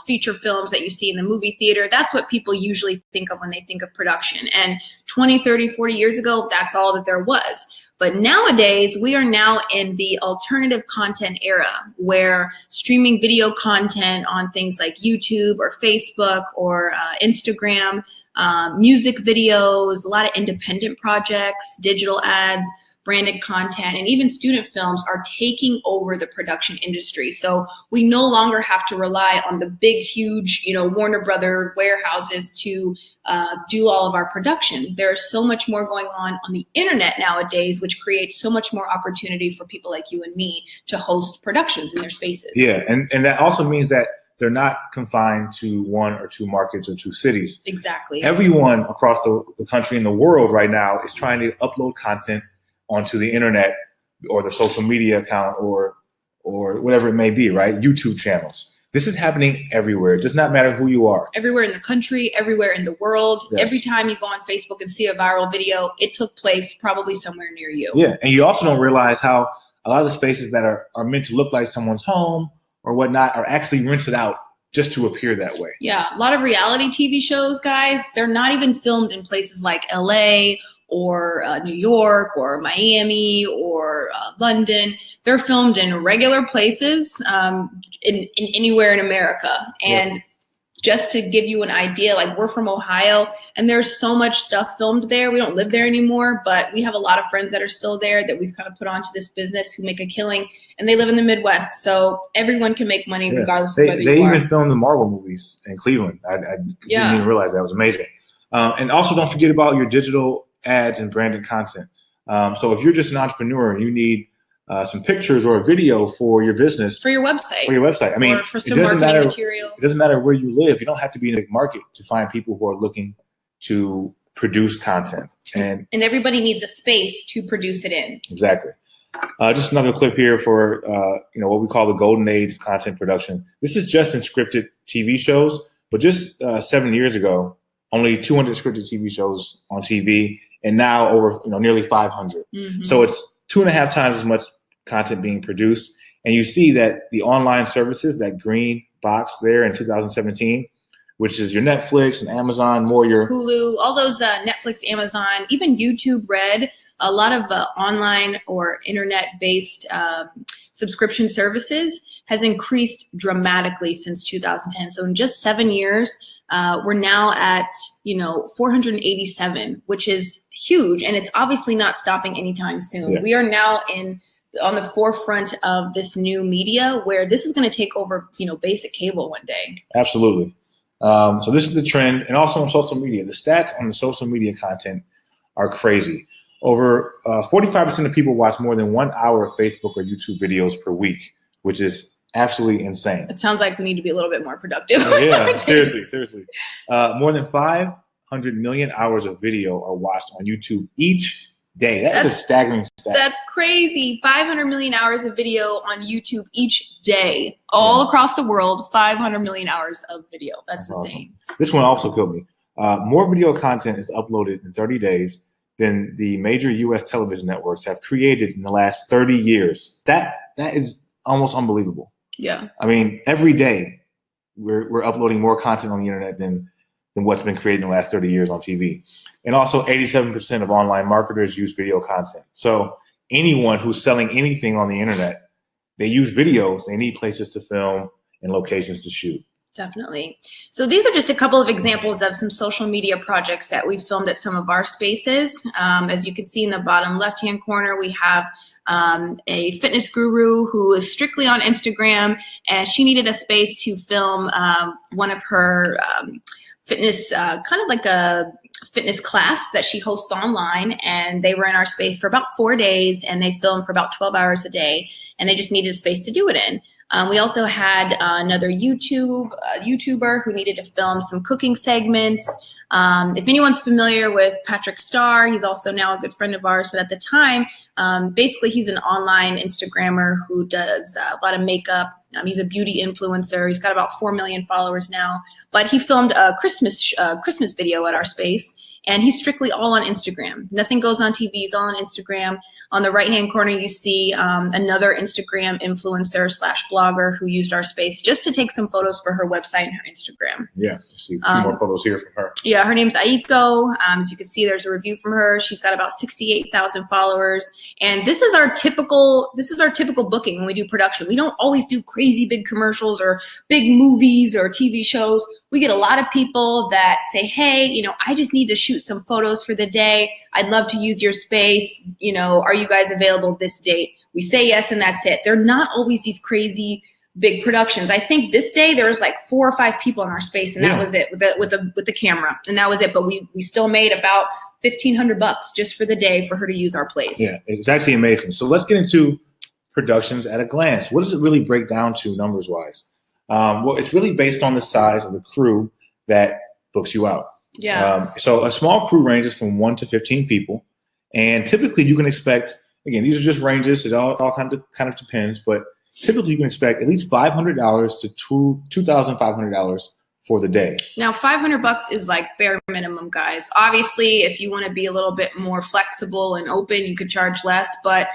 feature films that you see in the movie theater. That's what people usually think of when they think of production. And 20, 30, 40 years ago, that's all that there was. But nowadays, we are now in the alternative content era where streaming video content on things like YouTube or Facebook or Instagram, music videos, a lot of independent projects, digital ads, branded content, and even student films are taking over the production industry. So we no longer have to rely on the big, huge, Warner Brother warehouses to do all of our production. There's so much more going on the internet nowadays, which creates so much more opportunity for people like you and me to host productions in their spaces. Yeah, and that also means that they're not confined to one or two markets or two cities. Exactly. Everyone across the country and the world right now is trying to upload content onto the internet or the social media account or whatever it may be, right? YouTube channels. This is happening everywhere. It does not matter who you are. Everywhere in the country, everywhere in the world. Yes. Every time you go on Facebook and see a viral video, it took place probably somewhere near you. Yeah, and you also don't realize how a lot of the spaces that are meant to look like someone's home or whatnot are actually rented out just to appear that way. Yeah, a lot of reality TV shows, guys, they're not even filmed in places like LA or New York or Miami or London. They're filmed in regular places in anywhere in America. And just to give you an idea, like we're from Ohio and there's so much stuff filmed there. We don't live there anymore, but we have a lot of friends that are still there that we've kind of put onto this business who make a killing, and they live in the Midwest. So everyone can make money regardless of whether you are. They even filmed the Marvel movies in Cleveland. I didn't even realize that. It was amazing. And also don't forget about your digital ads and branded content. So if you're just an entrepreneur and you need some pictures or a video for your business, for your website. I mean, or for some marketing materials. It doesn't matter where you live. You don't have to be in a big market to find people who are looking to produce content. And everybody needs a space to produce it in. Exactly. Just another clip here for what we call the golden age of content production. This is just in scripted TV shows, but just 7 years ago, only 200 scripted TV shows on TV, and now over nearly 500. Mm-hmm. So it's 2.5 times as much content being produced. And you see that the online services, that green box there in 2017, which is your Netflix and Amazon, more your Hulu, all those Netflix, Amazon, even YouTube Red, a lot of online or internet-based subscription services has increased dramatically since 2010. So in just 7 years, we're now at 487, which is huge, and it's obviously not stopping anytime soon. Yeah. We are now on the forefront of this new media where this is going to take over, basic cable one day. Absolutely. So this is the trend, and also on social media. The stats on the social media content are crazy. Over 45% of people watch more than 1 hour of Facebook or YouTube videos per week, which is absolutely insane. It sounds like we need to be a little bit more productive. Yeah, seriously. More than 500 million hours of video are watched on YouTube each day. That's a staggering stat. That's crazy. 500 million hours of video on YouTube each day, all across the world. 500 million hours of video. That's insane. Awesome. This one also killed me. More video content is uploaded in 30 days than the major U.S. television networks have created in the last 30 years. That is almost unbelievable. Yeah. I mean, every day we're uploading more content on the internet than what's been created in the last 30 years on TV. And also 87% of online marketers use video content. So anyone who's selling anything on the internet, they use videos. They need places to film and locations to shoot. Definitely. So these are just a couple of examples of some social media projects that we filmed at some of our spaces. As you can see in the bottom left-hand corner, we have a fitness guru who is strictly on Instagram, and she needed a space to film one of her fitness, kind of like a fitness class that she hosts online, and they were in our space for about 4 days, and they filmed for about 12 hours a day, and they just needed a space to do it in. We also had another YouTuber who needed to film some cooking segments. If anyone's familiar with Patrick Starr, he's also now a good friend of ours, but at the time, basically he's an online Instagrammer who does a lot of makeup. He's a beauty influencer. He's got about 4 million followers now, but he filmed a Christmas video at our space, and he's strictly all on Instagram. Nothing goes on TV, he's all on Instagram. On the right-hand corner, you see another Instagram influencer / blogger who used our space just to take some photos for her website and her Instagram. Yeah, see a few more photos here from her. Yeah, her name's Aiko. As you can see, there's a review from her. She's got about 68,000 followers, and this is our typical booking when we do production. We don't always do crazy big commercials or big movies or TV shows. We get a lot of people that say, hey, I just need to shoot some photos for the day. I'd love to use your space. Are you guys available this date? We say yes, and that's it. They're not always these crazy big productions. I think this day there was like 4 or 5 people in our space, and that was it with the camera, and that was it. But we still made about $1,500 just for the day for her to use our place. Yeah, it's actually amazing. So let's get into productions at a glance. What does it really break down to numbers wise? Well, it's really based on the size of the crew that books you out. Yeah. So a small crew ranges from 1 to 15 people, and typically you can expect, again, these are just ranges. It all kind of depends, but typically you can expect at least $500 to $2,500 for the day. Now, $500 is like bare minimum, guys. Obviously, if you want to be a little bit more flexible and open, you could charge less, but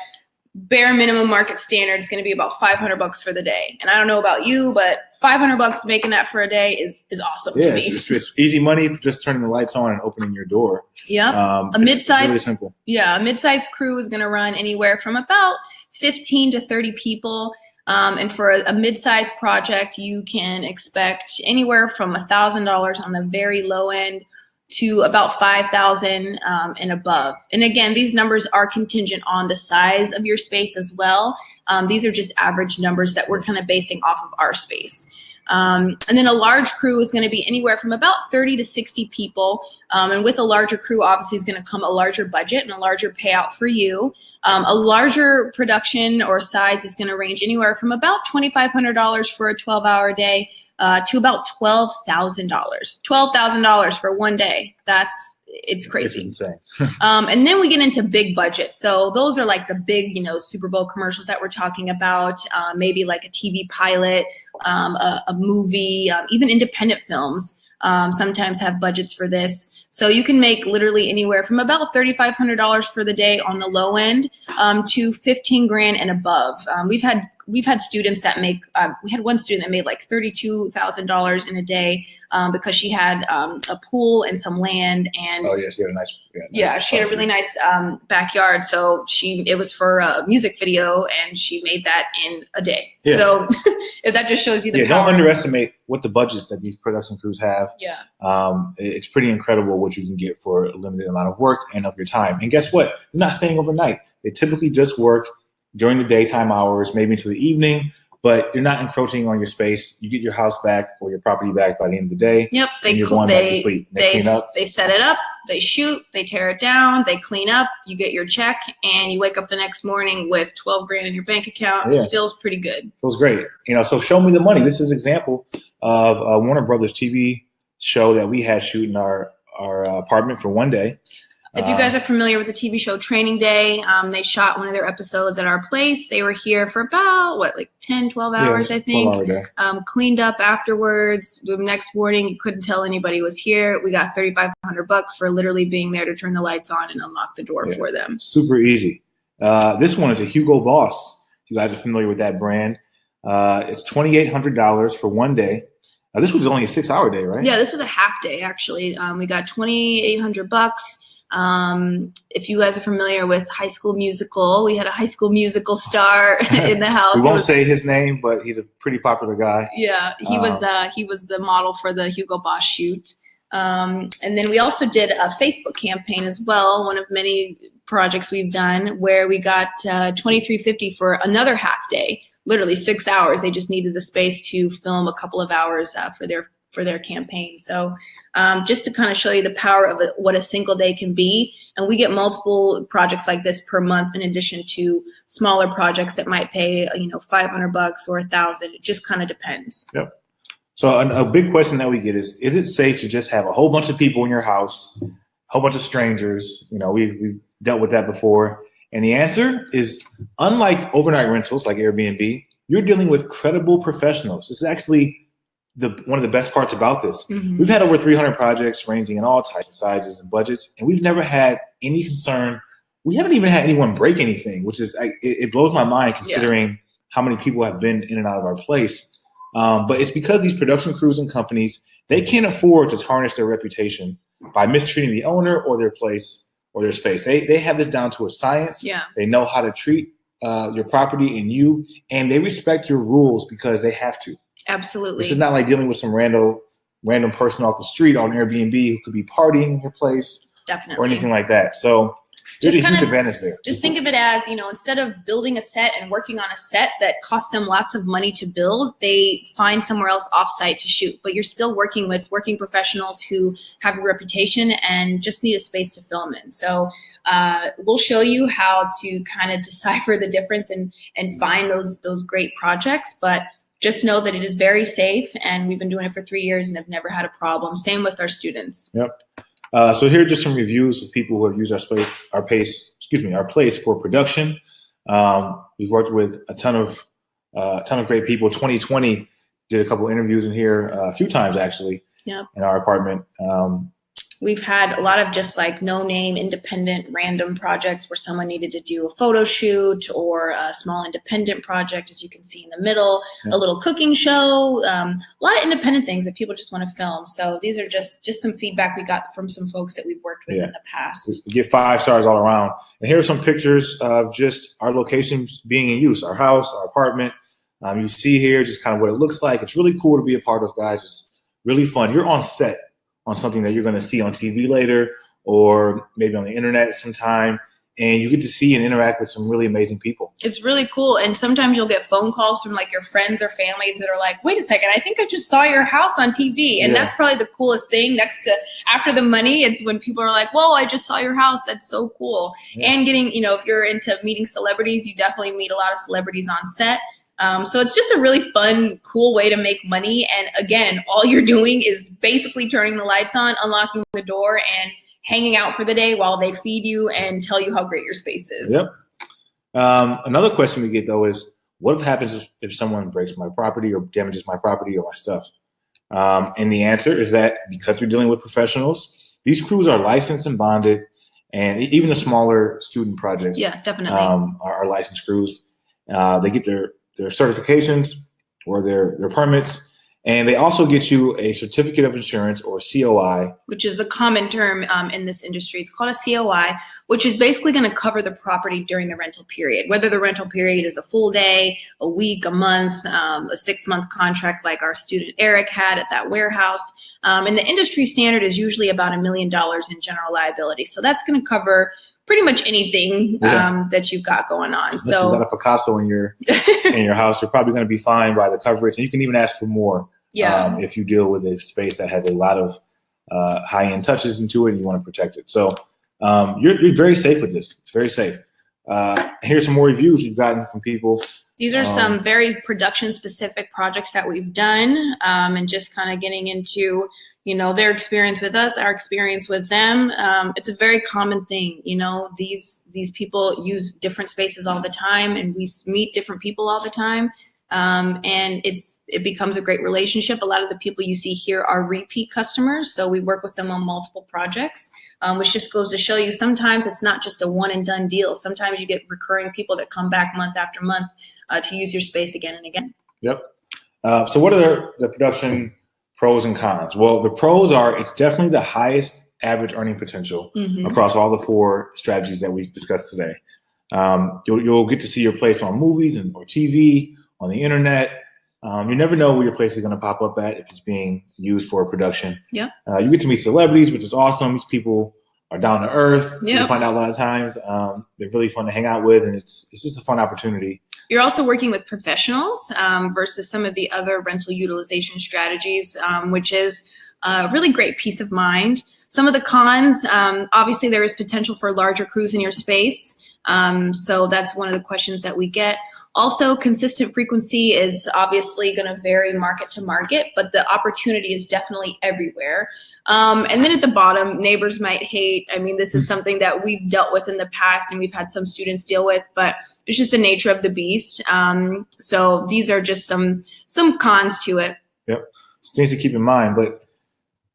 bare minimum market standard is going to be about $500 for the day. And I don't know about you, but $500 making that for a day is awesome to me. It's easy money for just turning the lights on and opening your door. Yep. A mid-size, really simple. Yeah, a mid-size crew is going to run anywhere from about 15 to 30 people. And for a mid-size project, you can expect anywhere from $1,000 on the very low end to about $5,000 and above. And again, these numbers are contingent on the size of your space as well. These are just average numbers that we're kind of basing off of our space. And then a large crew is going to be anywhere from about 30 to 60 people. And with a larger crew, obviously, is going to come a larger budget and a larger payout for you. A larger production or size is going to range anywhere from about $2,500 for a 12-hour day to about $12,000. $12,000 for one day. It's crazy. It's insane. And then we get into big budgets. So those are like the big, Super Bowl commercials that we're talking about, maybe like a TV pilot, a movie, even independent films sometimes have budgets for this. So you can make literally anywhere from about $3,500 for the day on the low end to $15,000 and above. We've had students that make. We had one student that made like $32,000 in a day because she had a pool and some land. And oh yeah, she had a nice. She had a really nice backyard. So it was for a music video, and she made that in a day. Yeah. So if that just shows you the power. Don't underestimate what the budgets that these production crews have. Yeah. It's pretty incredible what you can get for a limited amount of work and of your time. And guess what? They're not staying overnight. They typically just work during the daytime hours, maybe into the evening, but you're not encroaching on your space. You get your house back or your property back by the end of the day. Yep. You're going back to sleep. They clean up. They set it up, they shoot, they tear it down, they clean up, you get your check, and you wake up the next morning with $12,000 in your bank account. Yeah. It feels pretty good. Feels great. So show me the money. This is an example of a Warner Brothers TV show that we had shooting our apartment for one day. If you guys are familiar with the TV show Training Day, they shot one of their episodes at our place. They were here for about, 10, 12 hours, I think. 12 hours. Cleaned up afterwards. The next morning, you couldn't tell anybody was here. We got $3,500 for literally being there to turn the lights on and unlock the door for them. Super easy. This one is a Hugo Boss. If you guys are familiar with that brand. It's $2,800 for one day. This was only a 6-hour day, right? Yeah, this was a half day, actually. We got $2,800. If you guys are familiar with High School Musical, we had a High School Musical star in the house. We won't say his name, but he's a pretty popular guy. Yeah, he was the model for the Hugo Boss shoot. And then we also did a Facebook campaign as well, one of many projects we've done, where we got $2,350 for another half day, literally 6 hours. They just needed the space to film a couple of hours for their campaign. So just to kind of show you the power of what a single day can be. And we get multiple projects like this per month, in addition to smaller projects that might pay, $500 or $1,000. It just kind of depends. Yep. So a big question that we get is it safe to just have a whole bunch of people in your house, a whole bunch of strangers? We've dealt with that before. And the answer is, unlike overnight rentals like Airbnb, you're dealing with credible professionals. This is actually one of the best parts about this. Mm-hmm. We've had over 300 projects ranging in all types of sizes and budgets, and we've never had any concern. We haven't even had anyone break anything, which is it blows my mind considering how many people have been in and out of our place. But it's because these production crews and companies, they can't afford to tarnish their reputation by mistreating the owner or their place or their space. They have this down to a science. Yeah. They know how to treat your property and you, and they respect your rules because they have to. Absolutely. This is not like dealing with some random person off the street on Airbnb who could be partying in your place. Definitely. Or anything like that. So there's a huge advantage there. Just think of it as, instead of building a set and working on a set that costs them lots of money to build, they find somewhere else offsite to shoot. But you're still working with working professionals who have a reputation and just need a space to film in. So we'll show you how to kind of decipher the difference and find those great projects. But just know that it is very safe, and we've been doing it for 3 years and have never had a problem. Same with our students. Yep. So here are just some reviews of people who have used our place for production. We've worked with a ton of great people. 2020 did a couple interviews in here a few times actually. Yep. In our apartment. We've had a lot of just like no-name, independent, random projects where someone needed to do a photo shoot or a small independent project, as you can see in the middle, a little cooking show, a lot of independent things that people just want to film. So these are just some feedback we got from some folks that we've worked with in the past. We get 5 stars all around. And here are some pictures of just our locations being in use, our house, our apartment. You see here just kind of what it looks like. It's really cool to be a part of, guys. It's really fun. You're on set on something that you're going to see on TV later or maybe on the internet sometime, and you get to see and interact with some really amazing people. It's really cool. And sometimes you'll get phone calls from like your friends or family that are like, wait a second, I think I just saw your house on TV. And that's probably the coolest thing next to after the money. It's when people are like, whoa, I just saw your house. That's so cool. And getting, you know, if you're into meeting celebrities, you definitely meet a lot of celebrities on set. So it's just a really fun, cool way to make money. And again, all you're doing is basically turning the lights on, unlocking the door, and hanging out for the day while they feed you and tell you how great your space is. Yep. Another question we get, though, is what happens if someone breaks my property or damages my property or my stuff? And the answer is that because we're dealing with professionals, these crews are licensed and bonded, and even the smaller student projects definitely are licensed crews. They get their certifications or their permits, and they also get you a certificate of insurance or COI, which is a common term in this industry. It's called a COI, which is basically going to cover the property during the rental period, whether the rental period is a full day, a week, a month, a 6-month contract like our student Eric had at that warehouse. And the industry standard is usually about $1 million in general liability. So that's going to cover pretty much anything that you've got going on. Unless you've got a Picasso in your house, you're probably going to be fine by the coverage, and you can even ask for more if you deal with a space that has a lot of high-end touches into it and you want to protect it. So you're very safe with this. It's very safe. Here's some more reviews we've gotten from people. These are some very production-specific projects that we've done, and just kind of getting into, you know, their experience with us, our experience with them. It's a very common thing. You know, these people use different spaces all the time, and we meet different people all the time. And it becomes a great relationship. A lot of the people you see here are repeat customers, so we work with them on multiple projects, which just goes to show you sometimes it's not just a one and done deal. Sometimes you get recurring people that come back month after month to use your space again and again. Yep. So what are the production pros and cons? Well, the pros are it's definitely the highest average earning potential across all the 4 strategies that we discussed today. You'll get to see your place on movies or TV, on the internet. You never know where your place is going to pop up at if it's being used for a production. Yeah. You get to meet celebrities, which is awesome. These people are down to earth. You find out a lot of times they're really fun to hang out with, and it's just a fun opportunity. You're also working with professionals versus some of the other rental utilization strategies, which is a really great peace of mind. Some of the cons, obviously there is potential for larger crews in your space. So that's one of the questions that we get. Also, consistent frequency is obviously going to vary market to market, but the opportunity is definitely everywhere. And then at the bottom, neighbors might hate. I mean, this is something that we've dealt with in the past and we've had some students deal with, but it's just the nature of the beast. So these are just some cons to it. Yep. Things to keep in mind. But,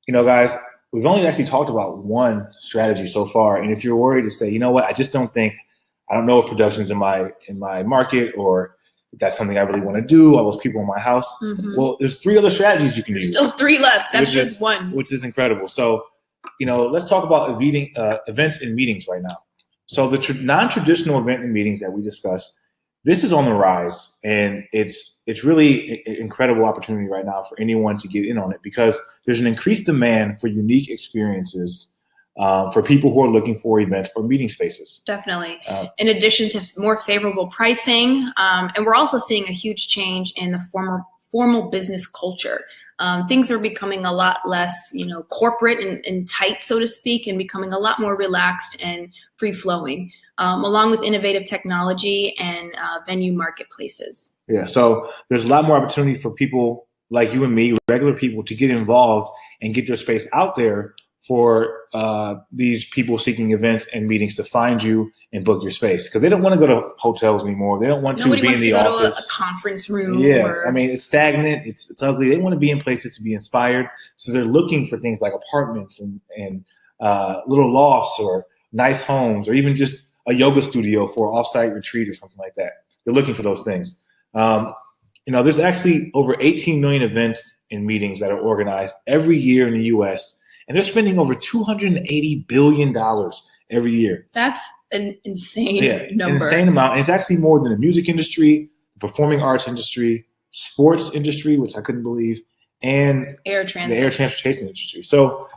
you know, guys, we've only actually talked about one strategy so far. And if you're worried to say, you know what, I don't know if production's in my market, or if that's something I really want to do, all those people in my house. Well, there's 3 other strategies you can use. Still 3 left. That's just one. Which is incredible. So, you know, let's talk about events and meetings right now. So the non-traditional event and meetings that we discussed, this is on the rise, and it's really an incredible opportunity right now for anyone to get in on it, because there's an increased demand for unique experiences for people who are looking for events or meeting spaces. Definitely. In addition to more favorable pricing, and we're also seeing a huge change in the formal business culture. Things are becoming a lot less, you know, corporate and tight, so to speak, and becoming a lot more relaxed and free-flowing, along with innovative technology and venue marketplaces. Yeah, so there's a lot more opportunity for people like you and me, regular people, to get involved and get their space out there for these people seeking events and meetings to find you and book your space because they don't want to go to hotels anymore. They don't want to be in the office. Nobody wants to go to a conference room. Yeah, I mean, it's stagnant. It's ugly. They want to be in places to be inspired. So they're looking for things like apartments and little lofts or nice homes or even just a yoga studio for an offsite retreat or something like that. They're looking for those things. There's actually over 18 million events and meetings that are organized every year in the U.S., and they're spending over $280 billion every year. That's an insane number. An insane amount. And it's actually more than the music industry, the performing arts industry, sports industry, which I couldn't believe, and the air transportation industry. So,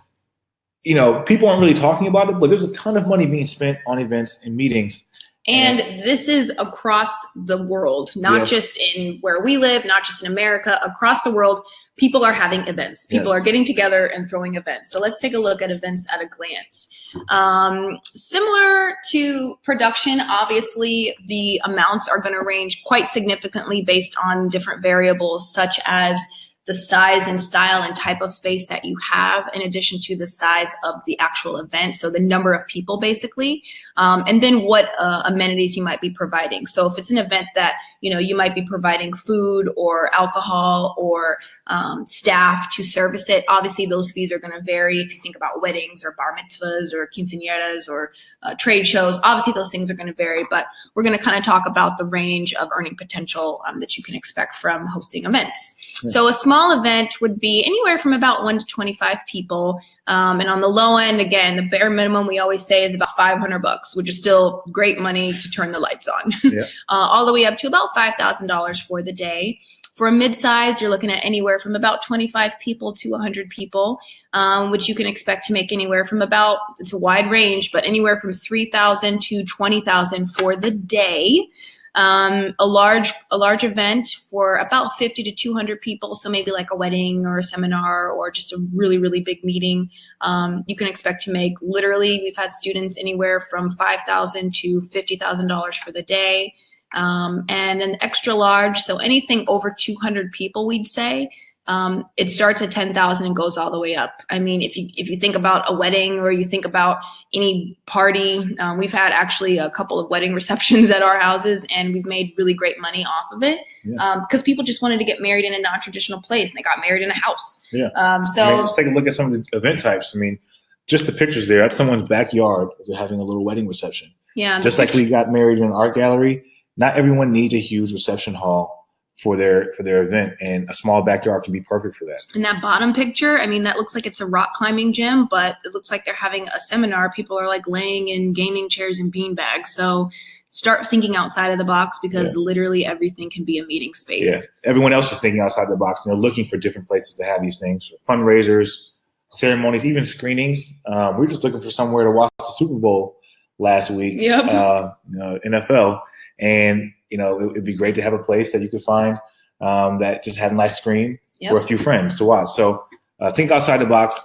people aren't really talking about it, but there's a ton of money being spent on events and meetings. And this is across the world, not just in where we live, not just in America, across the world, people are having events. People are getting together and throwing events. So let's take a look at events at a glance. Similar to production, obviously, the amounts are going to range quite significantly based on different variables, such as the size and style and type of space that you have, in addition to the size of the actual event. So the number of people, basically, and then what amenities you might be providing. So if it's an event that, you might be providing food or alcohol or staff to service it, obviously those fees are going to vary. If you think about weddings or bar mitzvahs or quinceañeras or trade shows, obviously those things are going to vary, but we're going to kind of talk about the range of earning potential that you can expect from hosting events. So a small event would be anywhere from about 1 to 25 people. And on the low end, again, the bare minimum we always say is about $500, which is still great money to turn the lights on. All the way up to about $5,000 for the day. For a mid-size, you're looking at anywhere from about 25 people to 100 people, which you can expect to make anywhere from about, it's a wide range, but anywhere from $3,000 to $20,000 for the day. A large event for about 50 to 200 people, so maybe like a wedding or a seminar or just a really, really big meeting, you can expect to make literally, we've had students anywhere from $5,000 to $50,000 for the day. And an extra large, so anything over 200 people, we'd say, it starts at 10,000 and goes all the way up. I mean, if you think about a wedding or you think about any party, we've had actually a couple of wedding receptions at our houses, and we've made really great money off of it because people just wanted to get married in a non-traditional place, and they got married in a house. So let's take a look at some of the event types. I mean, just the pictures there. That's someone's backyard. They're having a little wedding reception. Just like we got married in an art gallery. Not everyone needs a huge reception hall for their event, and a small backyard can be perfect for that. And that bottom picture, I mean, that looks like it's a rock climbing gym, but it looks like they're having a seminar. People are like laying in gaming chairs and bean bags. So start thinking outside of the box, because literally everything can be a meeting space. Everyone else is thinking outside the box, and they're looking for different places to have these things, fundraisers, ceremonies, even screenings. We're just looking for somewhere to watch the Super Bowl last week, NFL. And, it'd be great to have a place that you could find that just had a nice screen or a few friends to watch. So think outside the box.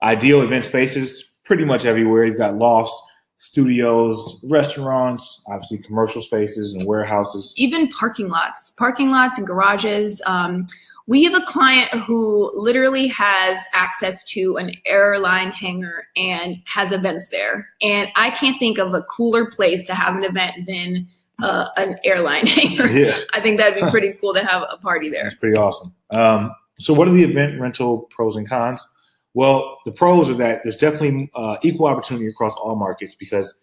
Ideal event spaces pretty much everywhere. You've got lofts, studios, restaurants, obviously commercial spaces and warehouses. Even parking lots and garages. We have a client who literally has access to an airline hangar and has events there. And I can't think of a cooler place to have an event than an airline hangar. I think that'd be pretty cool to have a party there. That's pretty awesome. So what are the event rental pros and cons? Well, the pros are that there's definitely equal opportunity across all markets, because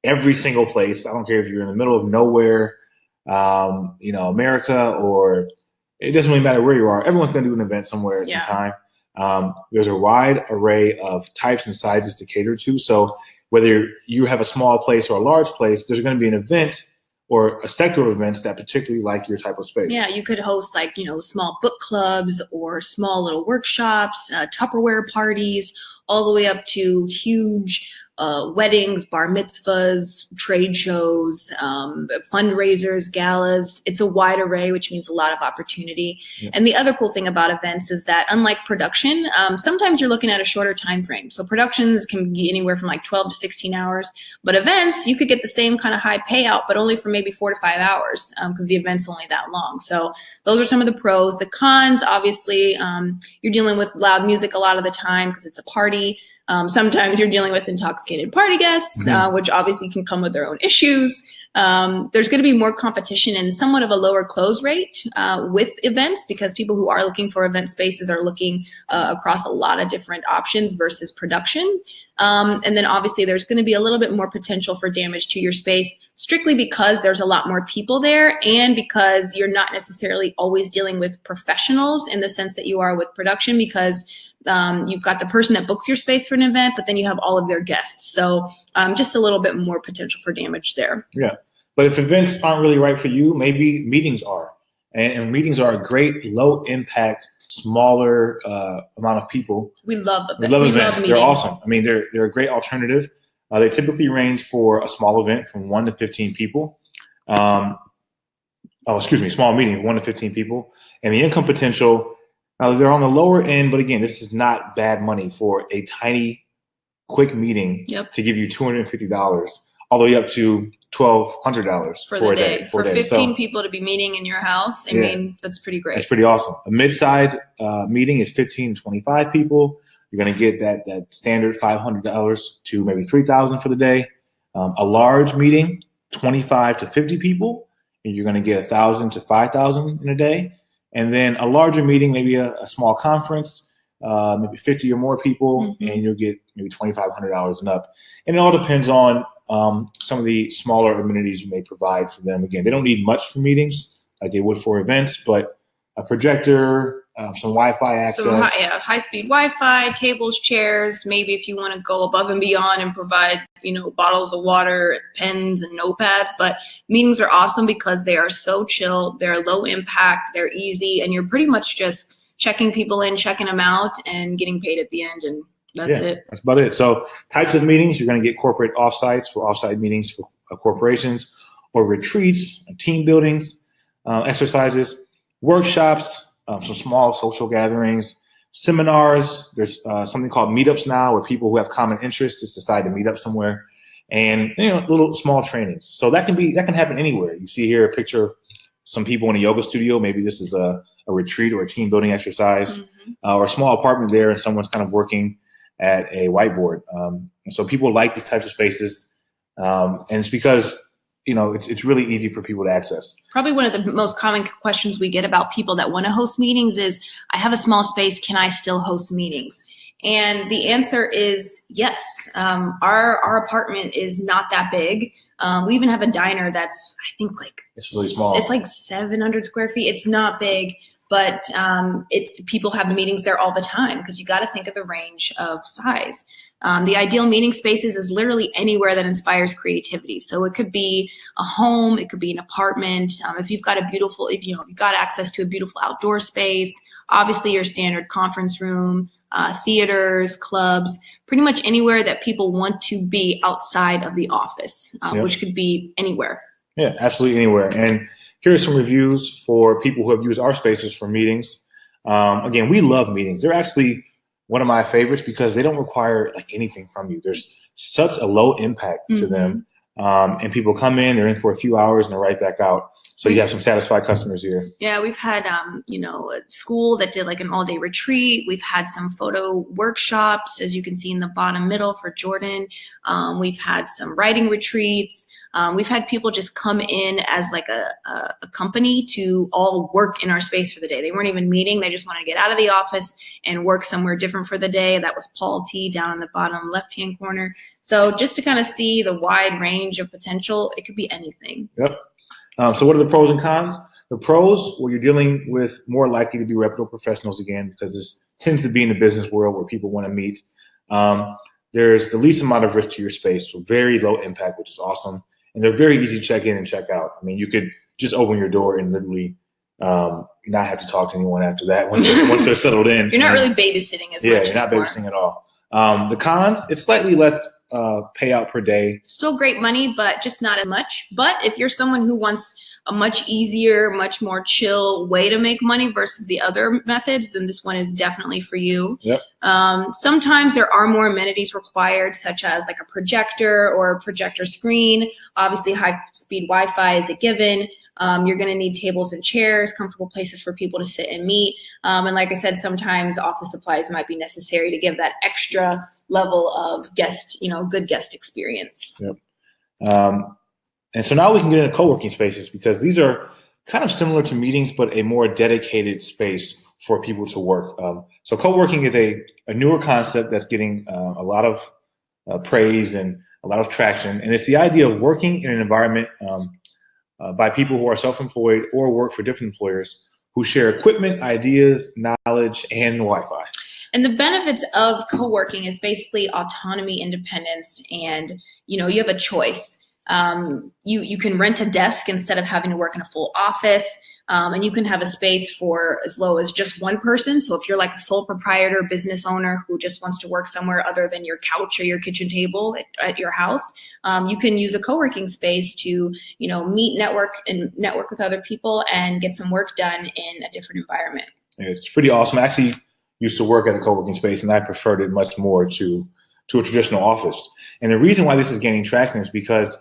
every single place, I don't care if you're in the middle of nowhere, America, or it doesn't really matter where you are. Everyone's going to do an event somewhere at some time. There's a wide array of types and sizes to cater to. So whether you have a small place or a large place, there's going to be an event or a sector of events that particularly like your type of space. Yeah, you could host small book clubs or small little workshops, Tupperware parties, all the way up to huge weddings, bar mitzvahs, trade shows, fundraisers, galas. It's a wide array, which means a lot of opportunity. And the other cool thing about events is that, unlike production, sometimes you're looking at a shorter time frame. So productions can be anywhere from like 12 to 16 hours, but events, you could get the same kind of high payout, but only for maybe 4 to 5 hours, because the event's only that long. So those are some of the pros. The cons, obviously, you're dealing with loud music a lot of the time because it's a party. Sometimes you're dealing with intoxicated party guests, which obviously can come with their own issues. There's going to be more competition and somewhat of a lower close rate with events, because people who are looking for event spaces are looking across a lot of different options versus production. And then obviously there's going to be a little bit more potential for damage to your space, strictly because there's a lot more people there, and because you're not necessarily always dealing with professionals in the sense that you are with production, because you've got the person that books your space for an event, but then you have all of their guests. So just a little bit more potential for damage there. Yeah. But if events aren't really right for you, maybe meetings are. And meetings are a great low impact, smaller amount of people. We love events. We love events. They're awesome. I mean, they're a great alternative. They typically range for a small event from 1 to 15 people. Small meeting, 1 to 15 people. And the income potential, they're on the lower end, but again, this is not bad money for a tiny, quick meeting to give you $250, all the way up to $1,200 for a day. For 15 people to be meeting in your house, I mean, that's pretty great. That's pretty awesome. A mid-size meeting is 15 to 25 people. You're going to get that standard $500 to maybe $3,000 for the day. A large meeting, 25 to 50 people, and you're going to get $1,000 to $5,000 in a day. And then a larger meeting, maybe a small conference, maybe 50 or more people, and you'll get maybe $2,500 and up. And it all depends on some of the smaller amenities you may provide for them. Again, they don't need much for meetings like they would for events, but a projector, some Wi-Fi access. So high-speed Wi-Fi, tables, chairs. Maybe if you want to go above and beyond and provide, bottles of water, pens, and notepads. But meetings are awesome because they are so chill. They're low impact. They're easy, and you're pretty much just checking people in, checking them out, and getting paid at the end. And that's it. That's about it. So types of meetings, you're going to get corporate offsites for offsite meetings for corporations, or retreats, team buildings, exercises, workshops, some small social gatherings, seminars. There's something called meetups now, where people who have common interests just decide to meet up somewhere, and little small trainings. So that can happen anywhere. You see here a picture of some people in a yoga studio. Maybe this is a retreat or a team building exercise, or a small apartment there, and someone's kind of working at a whiteboard. And so people like these types of spaces, and it's because it's really easy for people to access. Probably one of the most common questions we get about people that want to host meetings is, I have a small space, can I still host meetings? And the answer is yes. Our apartment is not that big. We even have a diner that's, I think, it's really small. It's like 700 square feet. It's not big, but people have meetings there all the time, because you got to think of the range of size. The ideal meeting spaces is literally anywhere that inspires creativity. So it could be a home, it could be an apartment. If you've got you've got access to a beautiful outdoor space, obviously your standard conference room, theaters, clubs, pretty much anywhere that people want to be outside of the office, which could be anywhere. Yeah, absolutely anywhere. And here are some reviews for people who have used our spaces for meetings. Again, we love meetings. They're actually one of my favorites because they don't require anything from you. There's such a low impact to them. And people come in, they're in for a few hours, and they're right back out. So you have some satisfied customers here. Yeah, we've had, a school that did an all-day retreat. We've had some photo workshops, as you can see in the bottom middle for Jordan. We've had some writing retreats. We've had people just come in as a company to all work in our space for the day. They weren't even meeting. They just wanted to get out of the office and work somewhere different for the day. That was Paul T down in the bottom left-hand corner. So just to kind of see the wide range of potential, it could be anything. Yep. So what are the pros and cons? The pros, well, you're dealing with more likely to be reputable professionals again, because this tends to be in the business world where people want to meet. There's the least amount of risk to your space, so very low impact, which is awesome. And they're very easy to check in and check out. I mean, you could just open your door and literally not have to talk to anyone after that once they're settled in. You're not really babysitting as much. Yeah, you're not babysitting at all. The cons, it's slightly less payout per day. Still great money, but just not as much. But if you're someone who wants a much easier, much more chill way to make money versus the other methods, then this one is definitely for you. Yep. Sometimes there are more amenities required, such as a projector or a projector screen. Obviously, high-speed Wi-Fi is a given. You're going to need tables and chairs, comfortable places for people to sit and meet. And like I said, sometimes office supplies might be necessary to give that extra level of good guest experience. Yep. And so now we can get into co-working spaces, because these are kind of similar to meetings, but a more dedicated space for people to work. So co-working is a newer concept that's getting a lot of praise and a lot of traction. And it's the idea of working in an environment by people who are self-employed or work for different employers who share equipment, ideas, knowledge, and Wi-Fi. And the benefits of co-working is basically autonomy, independence, and you have a choice. You can rent a desk instead of having to work in a full office, and you can have a space for as low as just one person. So if you're like a sole proprietor, business owner who just wants to work somewhere other than your couch or your kitchen table at your house, you can use a co-working space to meet, network with other people and get some work done in a different environment. It's pretty awesome. I actually used to work at a co-working space, and I preferred it much more to a traditional office. And the reason why this is gaining traction is because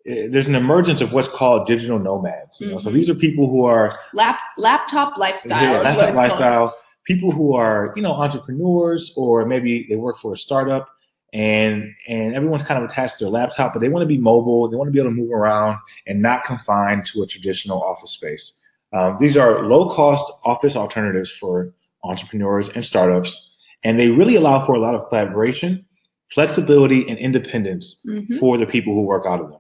there's an emergence of what's called digital nomads. So these are people who are laptop lifestyle. Yeah, is what it's lifestyle. Called. People who are entrepreneurs, or maybe they work for a startup, and everyone's kind of attached to their laptop, but they want to be mobile. They want to be able to move around and not confined to a traditional office space. These are low-cost office alternatives for entrepreneurs and startups, and they really allow for a lot of collaboration, flexibility, and independence for the people who work out of them.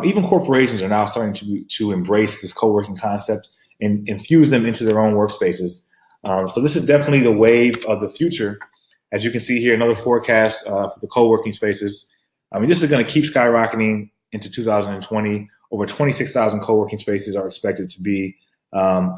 Even corporations are now starting to embrace this co-working concept and infuse them into their own workspaces. So this is definitely the wave of the future. As you can see here, another forecast for the co-working spaces. This is going to keep skyrocketing into 2020. Over 26,000 co-working spaces are expected to be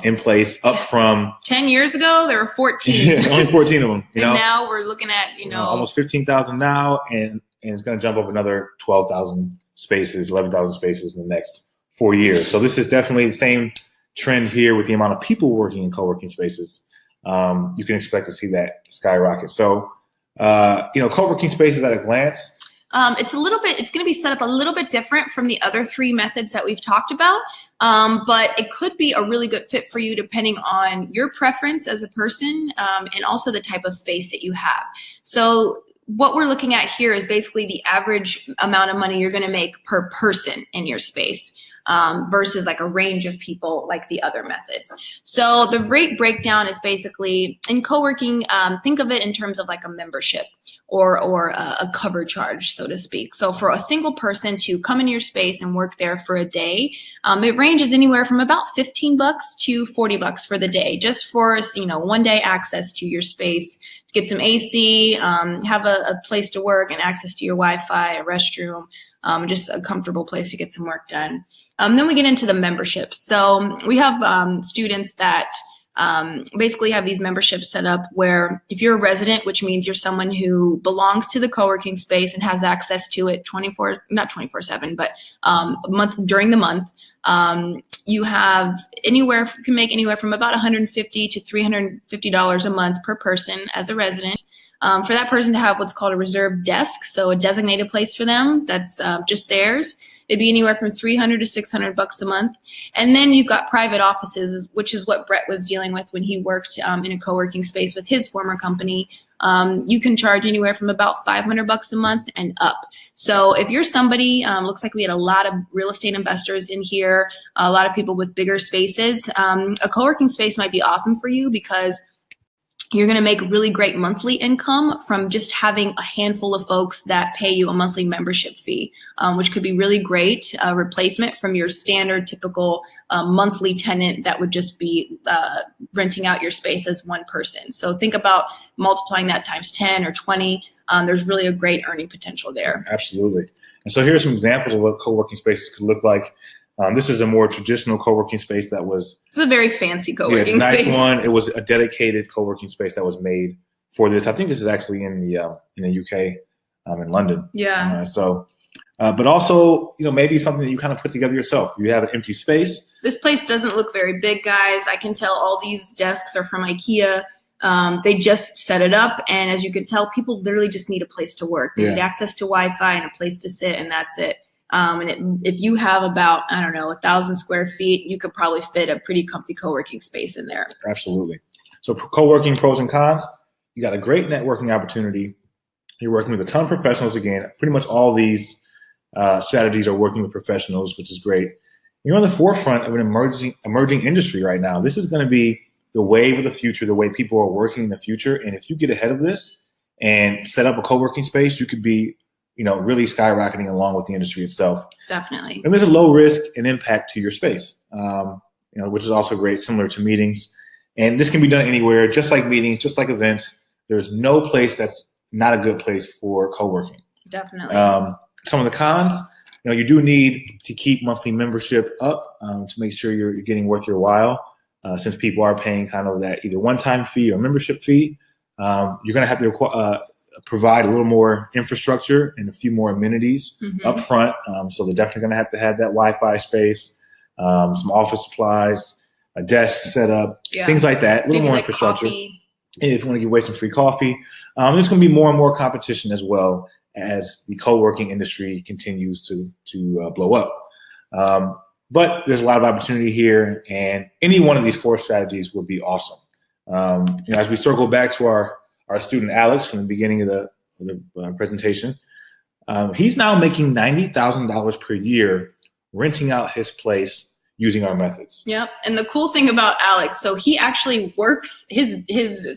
in place, up from 10 years ago. There were 14. Yeah, only 14 of them. And now we're looking at almost 15,000 now, and it's going to jump up another 12,000 spaces, 11,000 spaces in the next 4 years. So this is definitely the same trend here with the amount of people working in co-working spaces. You can expect to see that skyrocket. So, co-working spaces at a glance. It's going to be set up a little bit different from the other three methods that we've talked about, but it could be a really good fit for you depending on your preference as a person, and also the type of space that you have. So what we're looking at here is basically the average amount of money you're going to make per person in your space, versus like a range of people like the other methods. So the rate breakdown is basically, in co-working, think of it in terms of like a membership or a cover charge, so to speak. So for a single person to come into your space and work there for a day, it ranges anywhere from about $15 to $40 for the day, just for 1 day access to your space, to get some AC, have a place to work and access to your Wi-Fi, a restroom, just a comfortable place to get some work done. Then we get into the memberships. So we have students that basically have these memberships set up where if you're a resident, which means you're someone who belongs to the co-working space and has access to it not 24/7, but during the month, you can make anywhere from about $150 to $350 a month per person as a resident. For that person to have what's called a reserved desk, so a designated place for them that's just theirs, it'd be anywhere from $300 to $600 a month. And then you've got private offices, which is what Brett was dealing with when he worked in a co-working space with his former company. You can charge anywhere from about $500 a month and up. So if you're somebody, looks like we had a lot of real estate investors in here, a lot of people with bigger spaces, a co-working space might be awesome for you because you're going to make really great monthly income from just having a handful of folks that pay you a monthly membership fee, which could be really great replacement from your standard typical monthly tenant that would just be renting out your space as one person. So think about multiplying that times 10 or 20. There's really a great earning potential there. Absolutely. And so here's some examples of what co-working spaces could look like. This is a more traditional co-working space that was. It's a very fancy co-working space. It's a nice one. It was a dedicated co-working space that was made for this. I think this is actually in the UK, in London. Yeah. But also, maybe something that you kind of put together yourself. You have an empty space. This place doesn't look very big, guys. I can tell all these desks are from IKEA. They just set it up, and as you can tell, people literally just need a place to work. They need access to Wi-Fi and a place to sit, and that's it. If you have about, I don't know, 1,000 square feet, you could probably fit a pretty comfy co-working space in there. Absolutely. So co-working pros and cons, you got a great networking opportunity. You're working with a ton of professionals. Again, pretty much all these strategies are working with professionals, which is great. You're on the forefront of an emerging industry right now. This is going to be the wave of the future, the way people are working in the future. And if you get ahead of this and set up a co-working space, you could be, really skyrocketing along with the industry itself. Definitely. And there's a low risk and impact to your space, which is also great, similar to meetings. And this can be done anywhere, just like meetings, just like events. There's no place that's not a good place for co-working. Definitely. Some of the cons, you do need to keep monthly membership up to make sure you're getting worth your while. Since people are paying kind of that either one-time fee or membership fee, you're going to have to provide a little more infrastructure and a few more amenities up front. So they're definitely going to have that Wi-Fi space, some office supplies, a desk set up, things like that, a little more infrastructure. Coffee. And if you want to give away some free coffee, there's going to be more and more competition as well as the co-working industry continues to blow up. But there's a lot of opportunity here, and any one of these 4 strategies would be awesome. As we circle back to our student Alex from the beginning of the presentation, he's now making $90,000 per year renting out his place using our methods. Yep. And the cool thing about Alex, so he actually works his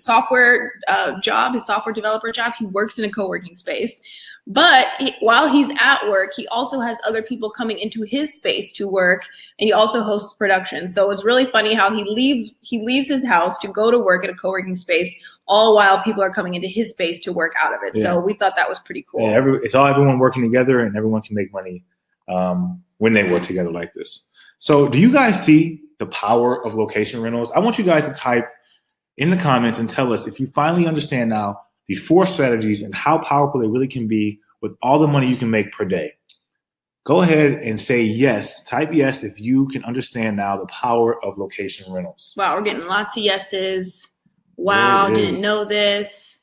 software job, his software developer job, he works in a co-working space. But while he's at work, he also has other people coming into his space to work, and he also hosts production. So it's really funny how he leaves his house to go to work at a co-working space, all while people are coming into his space to work out of it. Yeah. So we thought that was pretty cool. Yeah, it's all everyone working together, and everyone can make money when they work together like this. So do you guys see the power of location rentals? I want you guys to type in the comments and tell us if you finally understand now these 4 strategies and how powerful they really can be with all the money you can make per day. Go ahead and say yes. Type yes if you can understand now the power of location rentals. Wow, we're getting lots of yeses. Wow, didn't know this.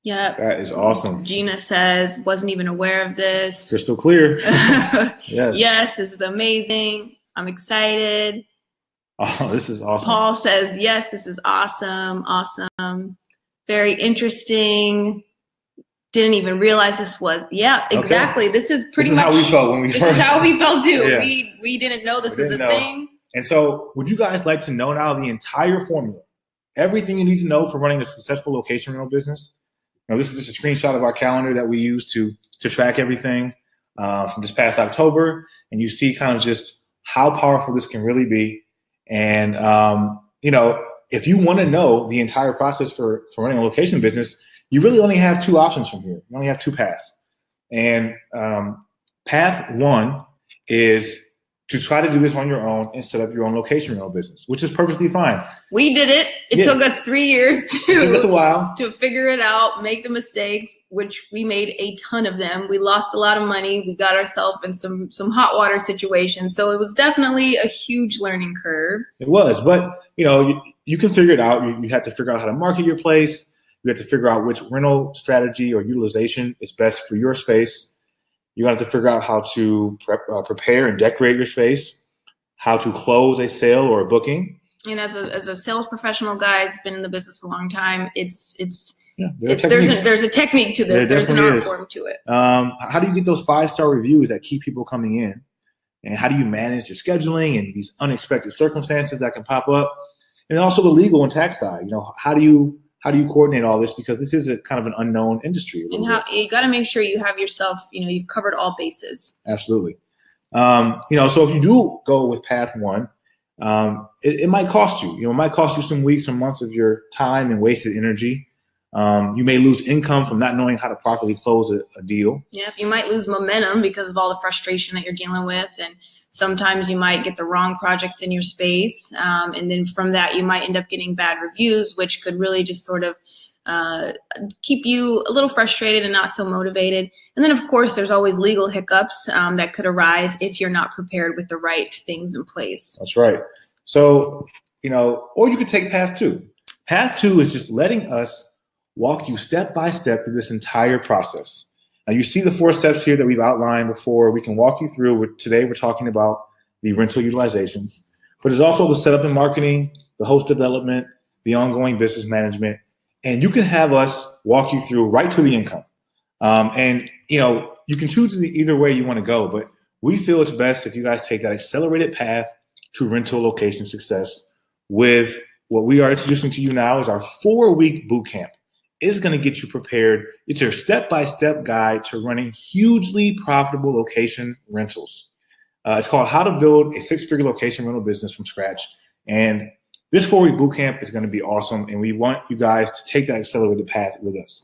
Yep. That is awesome. Gina says, wasn't even aware of this. Crystal clear. Yes. Yes, this is amazing. I'm excited. Oh, this is awesome. Paul says, yes, this is awesome. Awesome. Very interesting. Didn't even realize this was. Yeah, exactly. Okay. This is pretty much how we felt when we this first. Is how we felt too. Yeah. We didn't know this was a thing. And so would you guys like to know now the entire formula? Everything you need to know for running a successful location rental business? This is just a screenshot of our calendar that we use to track everything from this past October. And you see kind of just how powerful this can really be. And, if you want to know the entire process for running a location business, you really only have 2 options from here. You only have 2 paths. And path 1 is to try to do this on your own and set up your own location rental business, which is perfectly fine. We did it. It took us 3 years it took us a while to figure it out, make the mistakes, which we made a ton of them. We lost a lot of money. We got ourselves in some hot water situations. So it was definitely a huge learning curve. It was, but you can figure it out. You have to figure out how to market your place. You have to figure out which rental strategy or utilization is best for your space. You have to figure out how to prepare and decorate your space, how to close a sale or a booking. And as a sales professional, guys, been in the business a long time. There's a technique to this. There's an art form to it. How do you get those 5-star reviews that keep people coming in? And how do you manage your scheduling and these unexpected circumstances that can pop up? And also the legal and tax side. How do you coordinate all this, because this is a kind of an unknown industry. And you got to make sure you have yourself, you've covered all bases. Absolutely. So if you do go with path 1, it might cost you. It might cost you some weeks or months of your time and wasted energy. You may lose income from not knowing how to properly close a deal. Yep, you might lose momentum because of all the frustration that you're dealing with, and sometimes you might get the wrong projects in your space, and then from that you might end up getting bad reviews, which could really just sort of keep you a little frustrated and not so motivated. And then, of course, there's always legal hiccups that could arise if you're not prepared with the right things in place. That's right. So, or you could take path 2. Path 2 is just letting us walk you step by step through this entire process. Now you see the 4 steps here that we've outlined before. We can walk you through. Today we're talking about the rental utilizations, but there's also the setup and marketing, the host development, the ongoing business management, and you can have us walk you through right to the income. And you can choose either way you want to go, but we feel it's best if you guys take that accelerated path to rental location success with what we are introducing to you now is our 4-week boot camp. It's going to get you prepared. It's your step-by-step guide to running hugely profitable location rentals. It's called How to Build a 6-Figure Location Rental Business from Scratch. And this 4-week boot camp is going to be awesome, and we want you guys to take that accelerated path with us.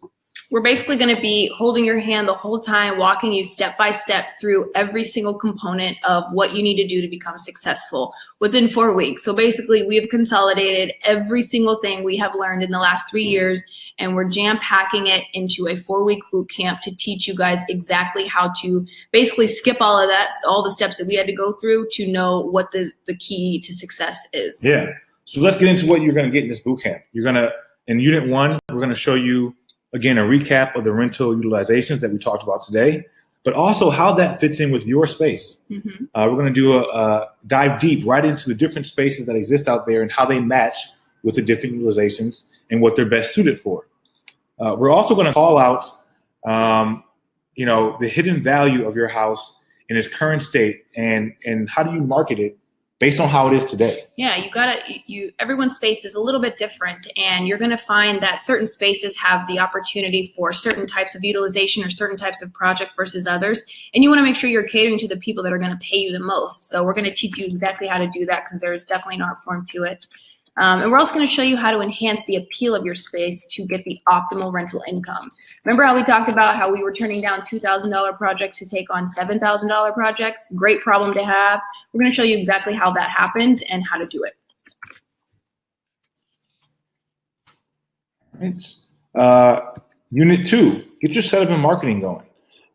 We're basically going to be holding your hand the whole time, walking you step by step through every single component of what you need to do to become successful within 4 weeks. So basically, we have consolidated every single thing we have learned in the last 3 years, and we're jam-packing it into a 4-week boot camp to teach you guys exactly how to basically skip all of that, all the steps that we had to go through to know what the key to success is. Yeah. So let's get into what you're going to get in this boot camp. In Unit 1, we're going to show you, again, a recap of the rental utilizations that we talked about today, but also how that fits in with your space. Mm-hmm. We're going to do a dive deep right into the different spaces that exist out there and how they match with the different utilizations and what they're best suited for. We're also going to call out, the hidden value of your house in its current state and how do you market it based on how it is today. Yeah, everyone's space is a little bit different, and you're going to find that certain spaces have the opportunity for certain types of utilization or certain types of project versus others, and you want to make sure you're catering to the people that are going to pay you the most. So we're going to teach you exactly how to do that because there's definitely an art form to it. And we're also going to show you how to enhance the appeal of your space to get the optimal rental income. Remember how we talked about how we were turning down $2,000 projects to take on $7,000 projects? Great problem to have. We're going to show you exactly how that happens and how to do it. Right. Unit 2, get your setup and marketing going.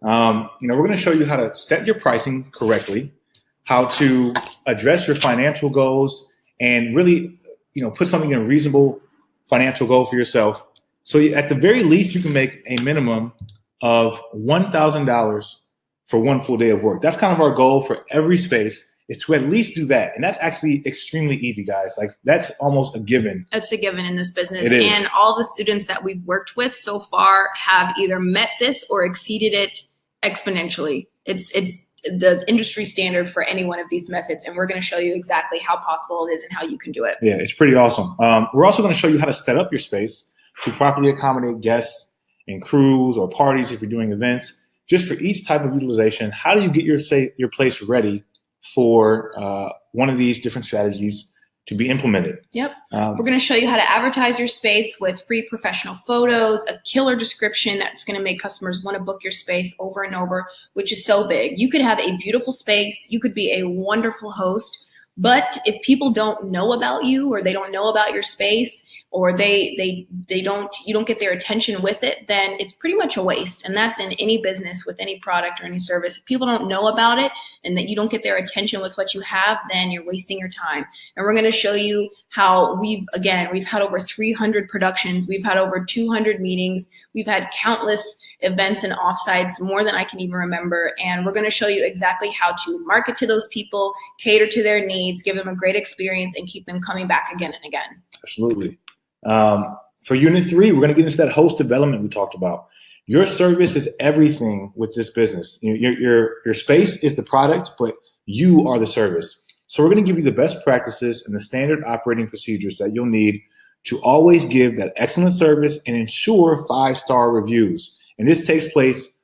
We're going to show you how to set your pricing correctly, how to address your financial goals, and really put something in a reasonable financial goal for yourself. So at the very least, you can make a minimum of $1,000 for one full day of work. That's kind of our goal for every space, is to at least do that. And that's actually extremely easy, guys. Like, that's almost a given. It's a given in this business. It is. And all the students that we've worked with so far have either met this or exceeded it exponentially. It's the industry standard for any one of these methods, and we're going to show you exactly how possible it is and how you can do it. Yeah, it's pretty awesome. We're also going to show you how to set up your space to properly accommodate guests and crews or parties if you're doing events. Just for each type of utilization, how do you get your place ready for one of these different strategies to be implemented? Yep. We're going to show you how to advertise your space with free professional photos, a killer description that's going to make customers want to book your space over and over, which is so big. You could have a beautiful space. You could be a wonderful host. But if people don't know about you, or they don't know about your space, or you don't get their attention with it, then it's pretty much a waste. And that's in any business with any product or any service. If people don't know about it and that you don't get their attention with what you have, then you're wasting your time. And we're going to show you how we've had over 300 productions. We've had over 200 meetings. We've had countless events and offsites, more than I can even remember. And we're going to show you exactly how to market to those people, cater to their needs, give them a great experience, and keep them coming back again and again. Absolutely. For Unit 3, we're going to get into that host development we talked about. Your service is everything with this business. Your space is the product, but you are the service. So we're going to give you the best practices and the standard operating procedures that you'll need to always give that excellent service and ensure 5-star reviews. And this takes place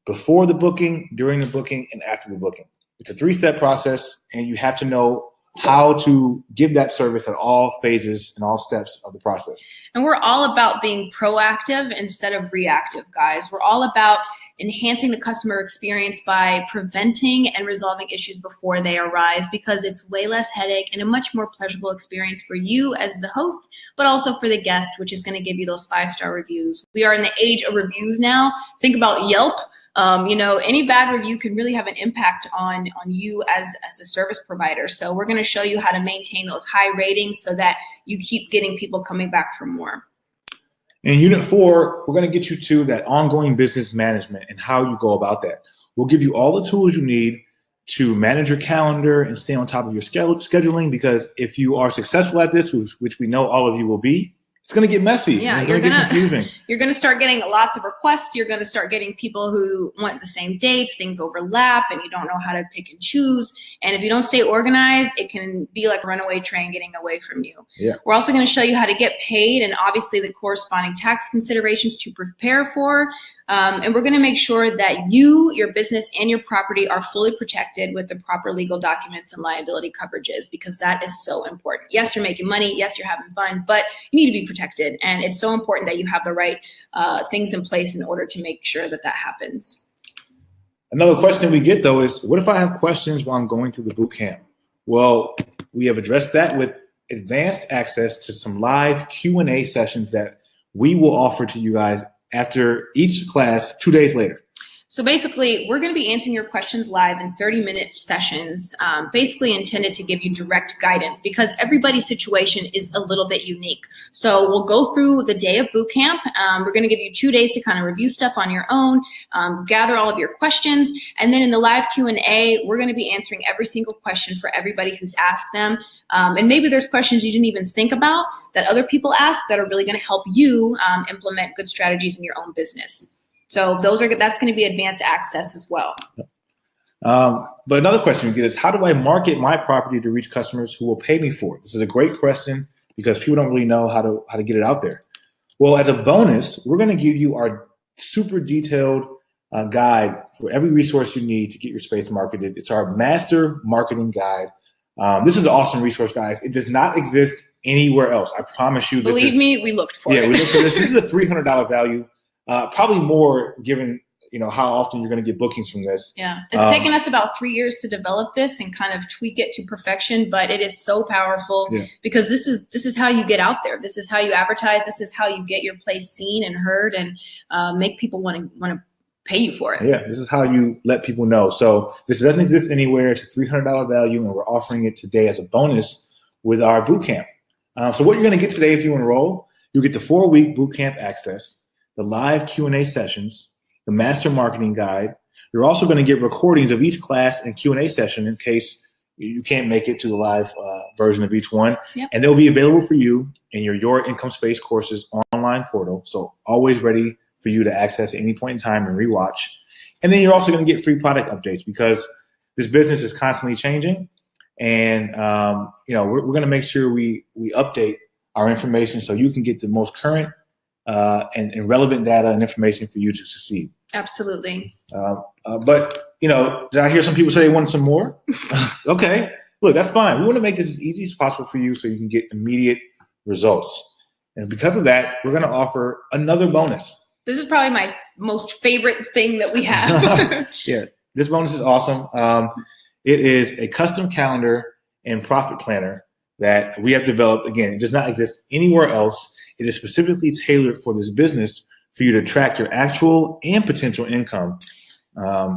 before the booking, during the booking, and after the booking. It's a 3-step process, and you have to know how to give that service at all phases and all steps of the process. And we're all about being proactive instead of reactive, guys. We're all about enhancing the customer experience by preventing and resolving issues before they arise, because it's way less headache and a much more pleasurable experience for you as the host, but also for the guest, which is going to give you those 5-star reviews. We are in the age of reviews now. Think about Yelp. Any bad review can really have an impact on you as a service provider. So we're going to show you how to maintain those high ratings so that you keep getting people coming back for more. In Unit 4, we're going to get you to that ongoing business management and how you go about that. We'll give you all the tools you need to manage your calendar and stay on top of your scheduling, because if you are successful at this, which we know all of you will be, it's going to get messy. Yeah, it's going to get confusing. You're going to start getting lots of requests. You're going to start getting people who want the same dates. Things overlap, and you don't know how to pick and choose. And if you don't stay organized, it can be like a runaway train getting away from you. Yeah. We're also going to show you how to get paid, and obviously the corresponding tax considerations to prepare for. And we're going to make sure that you, your business, and your property are fully protected with the proper legal documents and liability coverages, because that is so important. Yes, you're making money. Yes, you're having fun, but you need to be protected. And it's so important that you have the right things in place in order to make sure that that happens. Another question we get, though, is what if I have questions while I'm going through the boot camp? Well, we have addressed that with advanced access to some live Q&A sessions that we will offer to you guys after each class 2 days later. So basically, we're going to be answering your questions live in 30-minute sessions, basically intended to give you direct guidance, because everybody's situation is a little bit unique. So we'll go through the day of boot camp. We're going to give you 2 days to kind of review stuff on your own, gather all of your questions, and then in the live Q&A, we're going to be answering every single question for everybody who's asked them. And maybe there's questions you didn't even think about that other people ask that are really going to help you implement good strategies in your own business. So that's going to be advanced access as well. But another question we get is, how do I market my property to reach customers who will pay me for it? This is a great question because people don't really know how to get it out there. Well, as a bonus, we're going to give you our super detailed guide for every resource you need to get your space marketed. It's our master marketing guide. This is an awesome resource, guys. It does not exist anywhere else. I promise you. Believe me, we looked for it. Yeah, we looked for this. This is a $300 value. Probably more, given how often you're going to get bookings from this. Yeah, it's taken us about 3 years to develop this and kind of tweak it to perfection, but it is so powerful because this is how you get out there. This is how you advertise. This is how you get your place seen and heard, and make people want to pay you for it. Yeah, this is how you let people know. So this doesn't exist anywhere. It's a $300 value, and we're offering it today as a bonus with our boot camp. So what you're going to get today if you enroll, you'll get the 4-week boot camp access, the live Q&A sessions, the master marketing guide. You're also going to get recordings of each class and Q&A session in case you can't make it to the live version of each one. Yep. And they'll be available for you in your Income Space Courses online portal. So always ready for you to access at any point in time and rewatch. And then you're also going to get free product updates because this business is constantly changing. And, we're going to make sure we update our information so you can get the most current and relevant data and information for you to succeed. Absolutely. But did I hear some people say they want some more? Okay, look, that's fine. We want to make this as easy as possible for you so you can get immediate results. And because of that, we're going to offer another bonus. This is probably my most favorite thing that we have. Yeah, this bonus is awesome. It is a custom calendar and profit planner that we have developed. Again, it does not exist anywhere else. It is specifically tailored for this business for you to track your actual and potential income.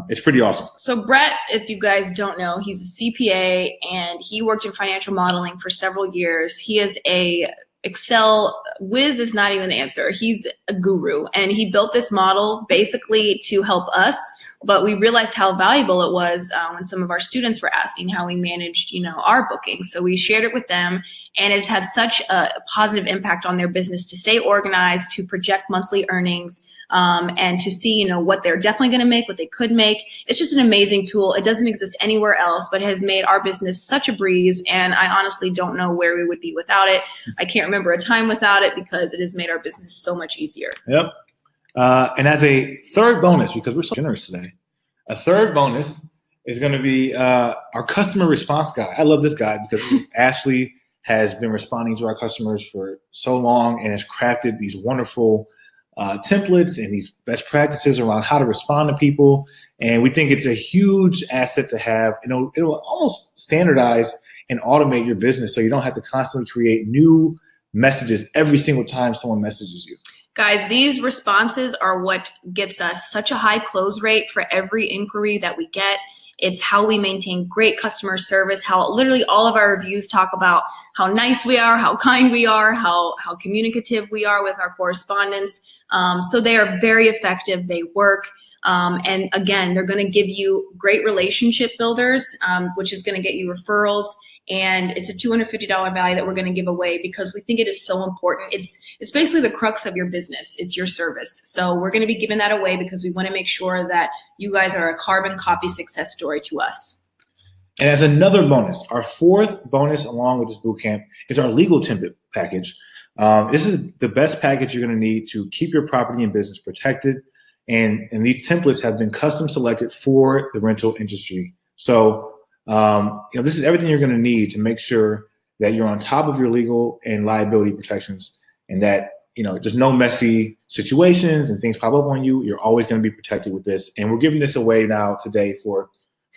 It's pretty awesome. So Brett, if you guys don't know, he's a CPA and he worked in financial modeling for several years. He is a Excel whiz is not even the answer. He's a guru, and he built this model basically to help us. But we realized how valuable it was when some of our students were asking how we managed, our bookings. So we shared it with them, and it's had such a positive impact on their business to stay organized, to project monthly earnings, and to see, what they're definitely going to make, what they could make. It's just an amazing tool. It doesn't exist anywhere else, but it has made our business such a breeze. And I honestly don't know where we would be without it. I can't remember a time without it because it has made our business so much easier. Yep. And as a third bonus, because we're so generous today, a third bonus is going to be our customer response guide. I love this guide because Ashley has been responding to our customers for so long and has crafted these wonderful templates and these best practices around how to respond to people. And we think it's a huge asset to have. It'll almost standardize and automate your business so you don't have to constantly create new messages every single time someone messages you. Guys, these responses are what gets us such a high close rate for every inquiry that we get. It's how we maintain great customer service, how literally all of our reviews talk about how nice we are, how kind we are, how communicative we are with our correspondents. So they are very effective. They work. And again, they're going to give you great relationship builders, which is going to get you referrals. And it's a $250 value that we're going to give away because we think it is so important. It's basically the crux of your business. It's your service. So we're going to be giving that away because we want to make sure that you guys are a carbon copy success story to us. And as another bonus, our fourth bonus along with this bootcamp is our legal template package. This is the best package you're going to need to keep your property and business protected. And these templates have been custom selected for the rental industry. So this is everything you're going to need to make sure that you're on top of your legal and liability protections, and that there's no messy situations and things pop up on you. You're always going to be protected with this. And we're giving this away now today for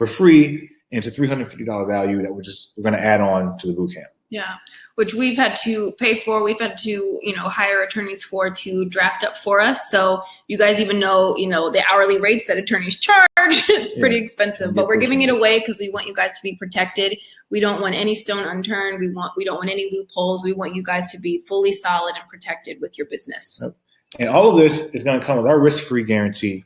free, and it's a $350 value that we're going to add on to the bootcamp. Yeah, which we've had to pay for. We've had to, hire attorneys to draft up for us. So you guys even know, the hourly rates that attorneys charge. It's pretty expensive, but we're giving it away because we want you guys to be protected. We don't want any stone unturned. We don't want any loopholes. We want you guys to be fully solid and protected with your business. Yep. And all of this is going to come with our risk-free guarantee.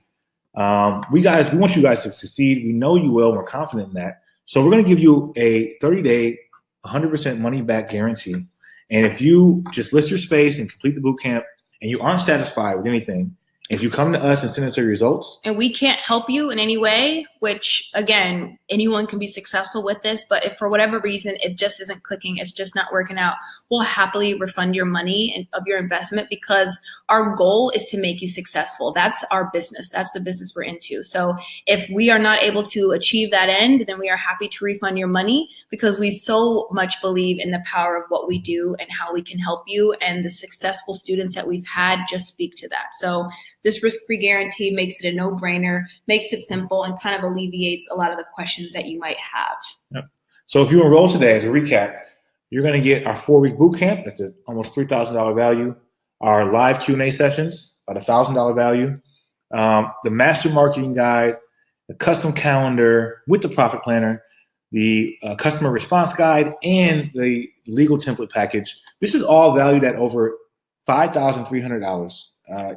We want you guys to succeed. We know you will. We're confident in that. So we're going to give you a 30-day 100% money back guarantee. And if you just list your space and complete the boot camp and you aren't satisfied with anything, if you come to us and send us your results, and we can't help you in any way, which again, anyone can be successful with this, but if for whatever reason it just isn't clicking, it's just not working out, we'll happily refund your money and of your investment, because our goal is to make you successful. That's our business. That's the business we're into. So if we are not able to achieve that end, then we are happy to refund your money, because we so much believe in the power of what we do and how we can help you. And the successful students that we've had just speak to that. So this risk-free guarantee makes it a no-brainer, makes it simple, and kind of alleviates a lot of the questions that you might have. Yep. So if you enroll today, as a recap, you're going to get our 4-week boot camp. That's an almost $3,000 value. Our live Q&A sessions, about $1,000 value. The master marketing guide, the custom calendar with the profit planner, the customer response guide, and the legal template package. This is all valued at over $5,300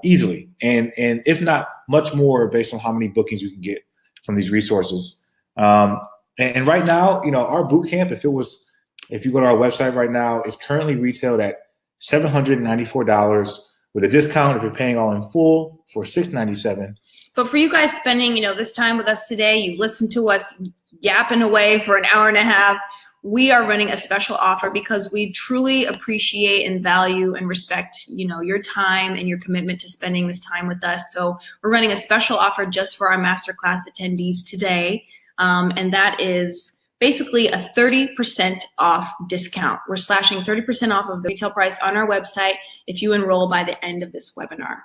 easily, and if not much more, based on how many bookings you can get from these resources. And right now, our boot camp, if you go to our website right now, it's currently retailed at $794 with a discount if you're paying all in full for $697. But for you guys spending, this time with us today, you've listened to us yapping away for an hour and a half. We are running a special offer because we truly appreciate and value and respect, your time and your commitment to spending this time with us. So we're running a special offer just for our masterclass attendees today. And that is basically a 30% off discount. We're slashing 30% off of the retail price on our website if you enroll by the end of this webinar.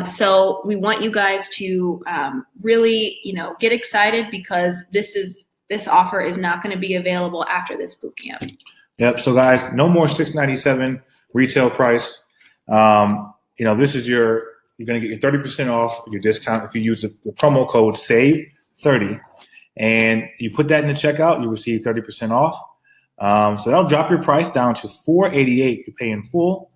So we want you guys to really, get excited, because this offer is not going to be available after this boot camp. Yep. So guys, no more $697 retail price. This is you're going to get your 30% off your discount if you use the promo code SAVE30, and you put that in the checkout, you receive 30% off. So that'll drop your price down to $488 if you pay in full,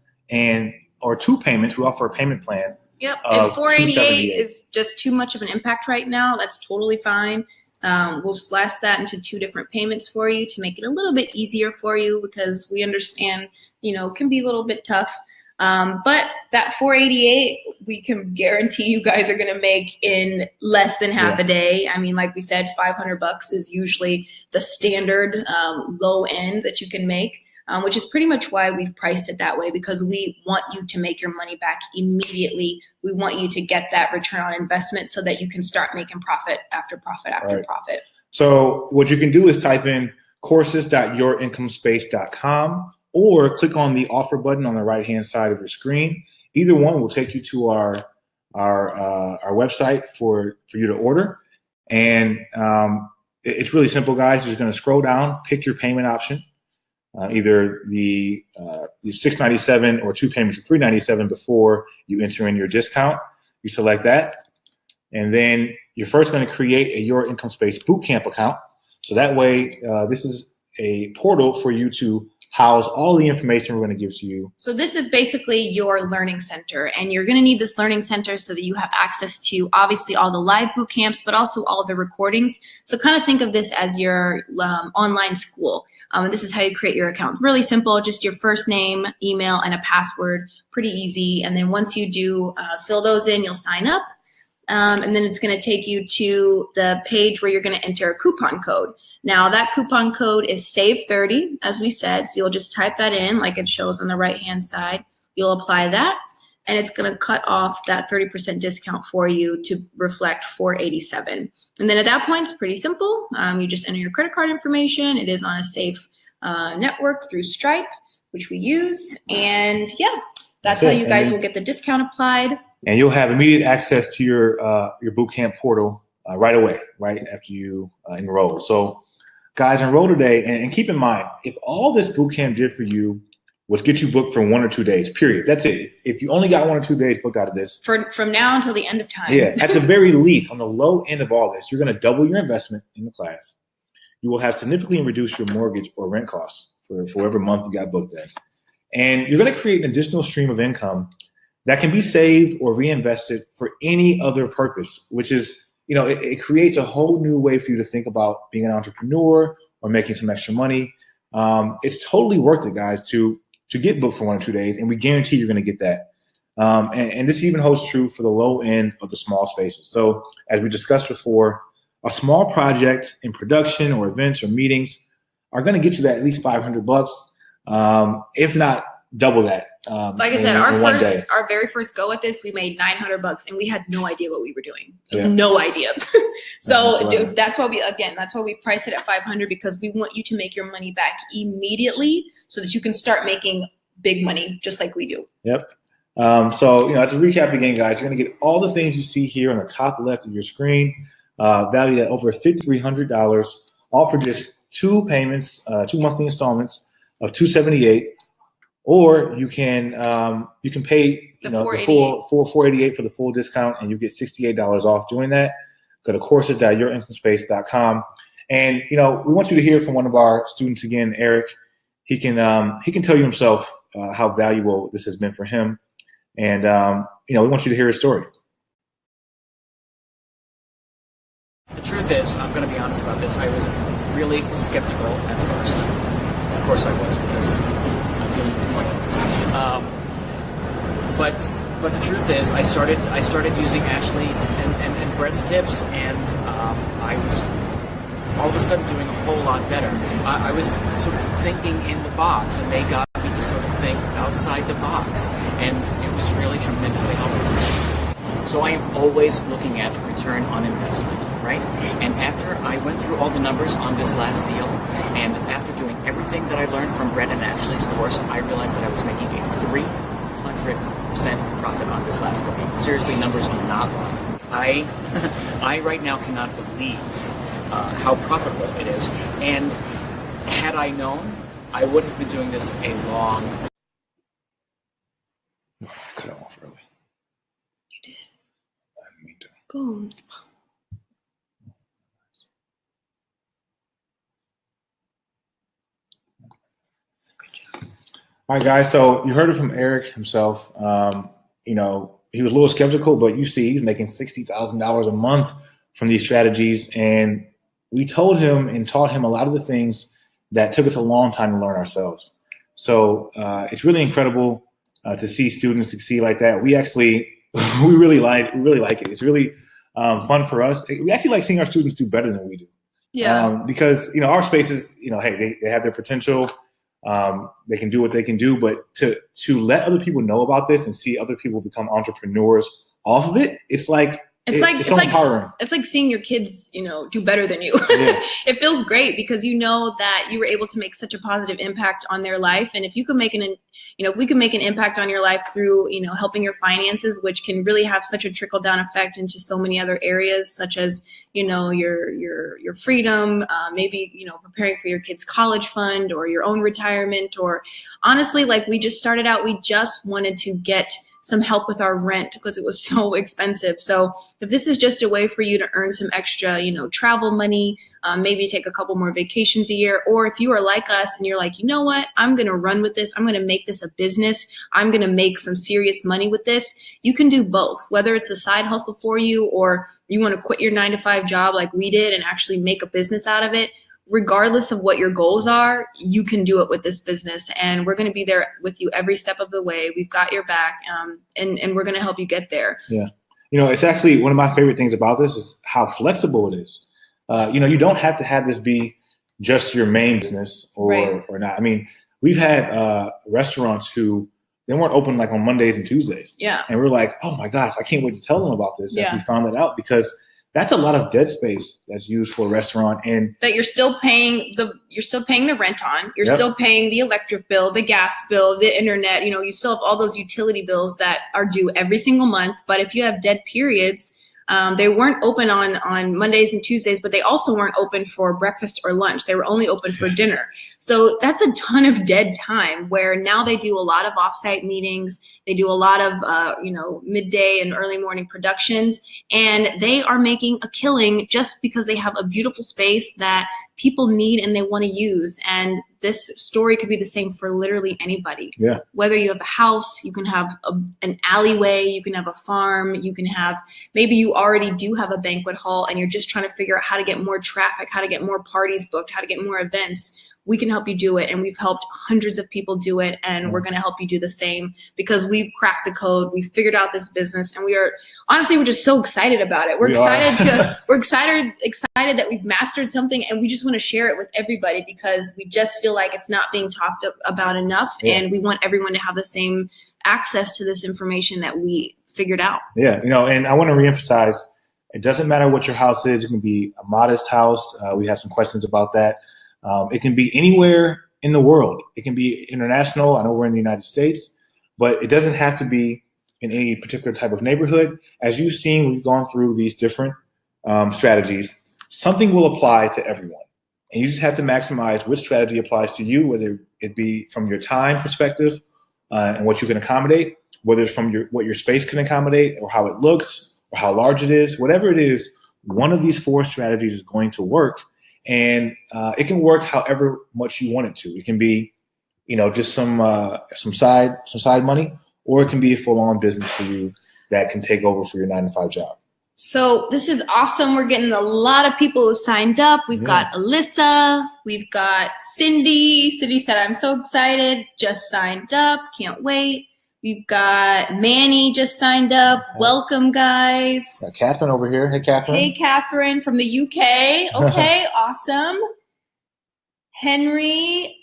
or 2 payments. We offer a payment plan. Yep. If $488 is just too much of an impact right now, that's totally fine. We'll slash that into 2 different payments for you to make it a little bit easier for you, because we understand, it can be a little bit tough. But that $488, we can guarantee you guys are going to make in less than half a day. I mean, like we said, $500 is usually the standard low end that you can make. Which is pretty much why we've priced it that way, because we want you to make your money back immediately. We want you to get that return on investment so that you can start making profit after profit after profit. So what you can do is type in courses.yourincomespace.com or click on the offer button on the right-hand side of your screen. Either one will take you to our website for you to order. And it's really simple, guys. You're just going to scroll down, pick your payment option. Either the $697 or 2 payments of $397 before you enter in your discount. You select that, and then you're first going to create a Your Income Space Bootcamp account. So that way, this is a portal for you to house all the information we're going to give to you. So this is basically your learning center, and you're going to need this learning center so that you have access to obviously all the live boot camps, but also all the recordings. So kind of think of this as your online school. And this is how you create your account. Really simple, just your first name, email, and a password. Pretty easy. And then once you do fill those in, you'll sign up. And then it's going to take you to the page where you're going to enter a coupon code. Now that coupon code is SAVE30, as we said. So you'll just type that in like it shows on the right-hand side. You'll apply that, and it's going to cut off that 30% discount for you to reflect $487. And then at that point, it's pretty simple. You just enter your credit card information. It is on a safe network through Stripe, which we use. And yeah, that's how you guys will get the discount applied. And you'll have immediate access to your bootcamp portal right away, right after you enroll. So guys, enroll today, and keep in mind, if all this bootcamp did for you was get you booked for 1 or 2 days, period. That's it. If you only got 1 or 2 days booked out of this. From now until the end of time. Yeah, at the very least, on the low end of all this, you're going to double your investment in the class. You will have significantly reduced your mortgage or rent costs for whatever month you got booked in. And you're going to create an additional stream of income that can be saved or reinvested for any other purpose, which is, it creates a whole new way for you to think about being an entrepreneur or making some extra money. It's totally worth it, guys, to get booked for 1 or 2 days, and we guarantee you're going to get that. And this even holds true for the low end of the small spaces. So as we discussed before, a small project in production or events or meetings are going to get you that at least $500, if not double that. Like I said, our very first go at this, we made $900, and we had no idea what we were doing. Yeah. No idea. So that's why we price it at $500, because we want you to make your money back immediately so that you can start making big money just like we do. Yep. So, to recap again, guys, you're going to get all the things you see here on the top left of your screen, valued at over $5,300, all for just 2 payments, 2 monthly installments of $278. Or you can pay the full $488 for the full discount, and you get $68 off doing that. Go to courses.yourincomespace.com, and we want you to hear from one of our students again, Eric. He can tell you himself how valuable this has been for him, and we want you to hear his story. The truth is, I'm going to be honest about this. I was really skeptical at first. Of course, I was, because I'm dealing with money. But the truth is, I started using Ashley's and Brett's tips, and I was all of a sudden doing a whole lot better. I was sort of thinking in the box, and they got me to sort of think outside the box, and it was really tremendously helpful. So I am always looking at return on investment, right? And after I went through all the numbers on this last deal, and after doing everything that I learned from Brett and Ashley's course, I realized that I was making a 300% profit on this last booking. Seriously, numbers do not lie. I right now cannot believe how profitable it is. And had I known, I would have been doing this a long time. I cut it off early. You did. I didn't mean to. Boom. All right, guys. So you heard it from Eric himself. He was a little skeptical, but you see, he's making $60,000 a month from these strategies. And we told him and taught him a lot of the things that took us a long time to learn ourselves. So it's really incredible to see students succeed like that. We actually, we really like it. It's really fun for us. We actually like seeing our students do better than we do. Yeah. Because, our spaces, hey, they have their potential. They can do what they can do, but to let other people know about this and see other people become entrepreneurs off of it, it's like seeing your kids, do better than you. Yeah. It feels great because you know that you were able to make such a positive impact on their life. And if you can if we can make an impact on your life through, helping your finances, which can really have such a trickle down effect into so many other areas, such as, your freedom, maybe, preparing for your kids' college fund or your own retirement, or honestly, like we just started out, we just wanted to get some help with our rent because it was so expensive. So if this is just a way for you to earn some extra, travel money, maybe take a couple more vacations a year, or if you are like us and you're like, you know what, I'm going to run with this. I'm going to make this a business. I'm going to make some serious money with this. You can do both, whether it's a side hustle for you or you want to quit your 9-to-5 job like we did and actually make a business out of it. Regardless of what your goals are, you can do it with this business. And we're going to be there with you every step of the way. We've got your back, and we're going to help you get there. Yeah. It's actually one of my favorite things about this is how flexible it is. You don't have to have this be just your main business or not. I mean, we've had restaurants who they weren't open like on Mondays and Tuesdays. Yeah. And we're like, oh my gosh, I can't wait to tell them about this. Yeah. We found that out because that's a lot of dead space that's used for a restaurant, and that you're still paying the rent on. You're still paying the electric bill, the gas bill, the internet. You still have all those utility bills that are due every single month. But if you have dead periods, they weren't open on Mondays and Tuesdays, but they also weren't open for breakfast or lunch. They were only open for dinner. So that's a ton of dead time where now they do a lot of offsite meetings. They do a lot of, midday and early morning productions, and they are making a killing just because they have a beautiful space that people need and they want to use. And this story could be the same for literally anybody. Yeah. Whether you have a house, you can have an alleyway, you can have a farm, you can have, maybe you already do have a banquet hall and you're just trying to figure out how to get more traffic, how to get more parties booked, how to get more events. We can help you do it. And we've helped hundreds of people do it. And we're going to help you do the same because we've cracked the code. We've figured out this business and we're just so excited about it. We're excited that we've mastered something and we just want to share it with everybody because we just feel like it's not being talked about enough. Yeah. And we want everyone to have the same access to this information that we figured out. Yeah. And I want to reemphasize, it doesn't matter what your house is. It can be a modest house. We have some questions about that. It can be anywhere in the world. It can be international. I know we're in the United States, but it doesn't have to be in any particular type of neighborhood. As you've seen, we've gone through these different strategies. Something will apply to everyone. And you just have to maximize which strategy applies to you, whether it be from your time perspective and what you can accommodate, whether it's from what your space can accommodate or how it looks or how large it is. Whatever it is, one of these 4 strategies is going to work. And it can work however much you want it to. It can be, just some side money, or it can be a full-on business for you that can take over for your 9-to-5 job. So this is awesome. We're getting a lot of people who signed up. We've got Alyssa. We've got Cindy. Cindy said, I'm so excited. Just signed up. Can't wait. We've got Manny just signed up. Welcome, guys. Got Catherine over here. Hey, Catherine. Hey, Catherine from the UK. Okay, awesome. Henry.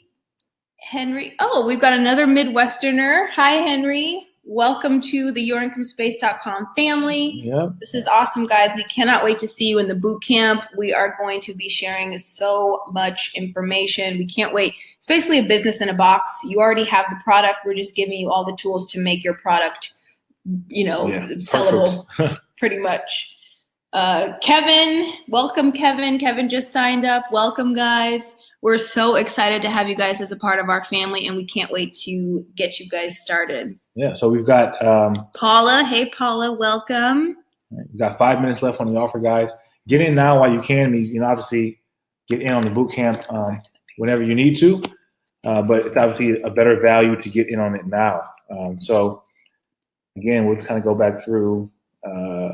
Oh, we've got another Midwesterner. Hi, Henry. Welcome to the yourincomespace.com family. Yep. This is awesome, guys. We cannot wait to see you in the boot camp. We are going to be sharing so much information. We can't wait. It's basically a business in a box. You already have the product. We're just giving you all the tools to make your product, sellable, pretty much. Kevin, welcome, Kevin. Kevin just signed up. Welcome, guys. We're so excited to have you guys as a part of our family, and we can't wait to get you guys started. Yeah, so we've got Paula. Hey, Paula, welcome. We've got 5 minutes left on the offer, guys. Get in now while you can. I mean, obviously get in on the boot camp whenever you need to, but it's obviously a better value to get in on it now. So again, we'll kind of go back through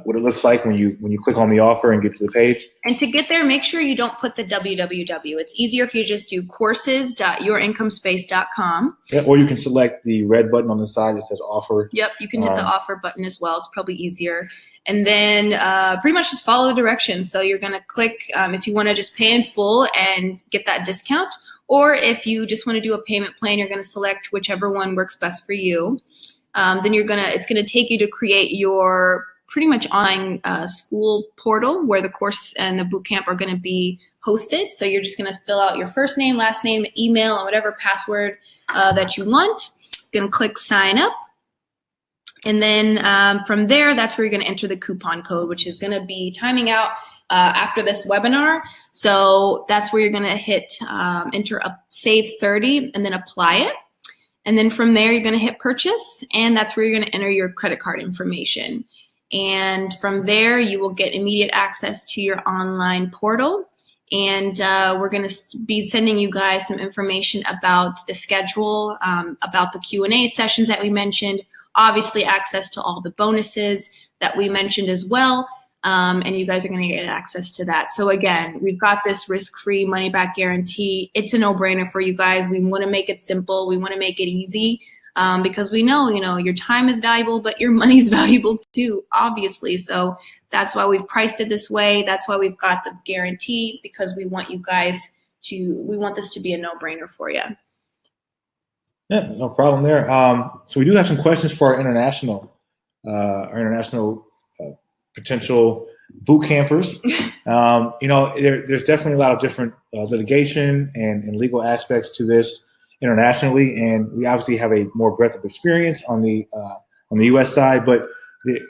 what it looks like when you click on the offer and get to the page. And to get there, make sure you don't put the www. It's easier if you just do courses.yourincomespace.com. Yeah, or you can select the red button on the side that says offer. Yep, you can hit the offer button as well. It's probably easier. And then pretty much just follow the directions. So you're going to click if you want to just pay in full and get that discount. Or if you just want to do a payment plan, you're going to select whichever one works best for you. Then it's going to take you to create your pretty much online school portal where the course and the boot camp are going to be hosted. So you're just going to fill out your first name, last name, email, and whatever password that you want. Going to click sign up. And then from there, that's where you're going to enter the coupon code, which is going to be timing out after this webinar. So that's where you're going to hit enter up save 30 and then apply it. And then from there, you're going to hit purchase, and that's where you're going to enter your credit card information. And from there, you will get immediate access to your online portal. And we're going to be sending you guys some information about the schedule, about the Q&A sessions that we mentioned, obviously access to all the bonuses that we mentioned as well. And you guys are going to get access to that. So again, we've got this risk-free money-back guarantee. It's a no-brainer for you guys. We want to make it simple. We want to make it easy. Because we know, your time is valuable, but your money is valuable too, obviously. So that's why we've priced it this way. That's why we've got the guarantee, because we want you guys we want this to be a no-brainer for you. Yeah, no problem there. So we do have some questions for our international potential boot campers. There's definitely a lot of different litigation and legal aspects to this internationally, and we obviously have a more breadth of experience on the U.S. side, but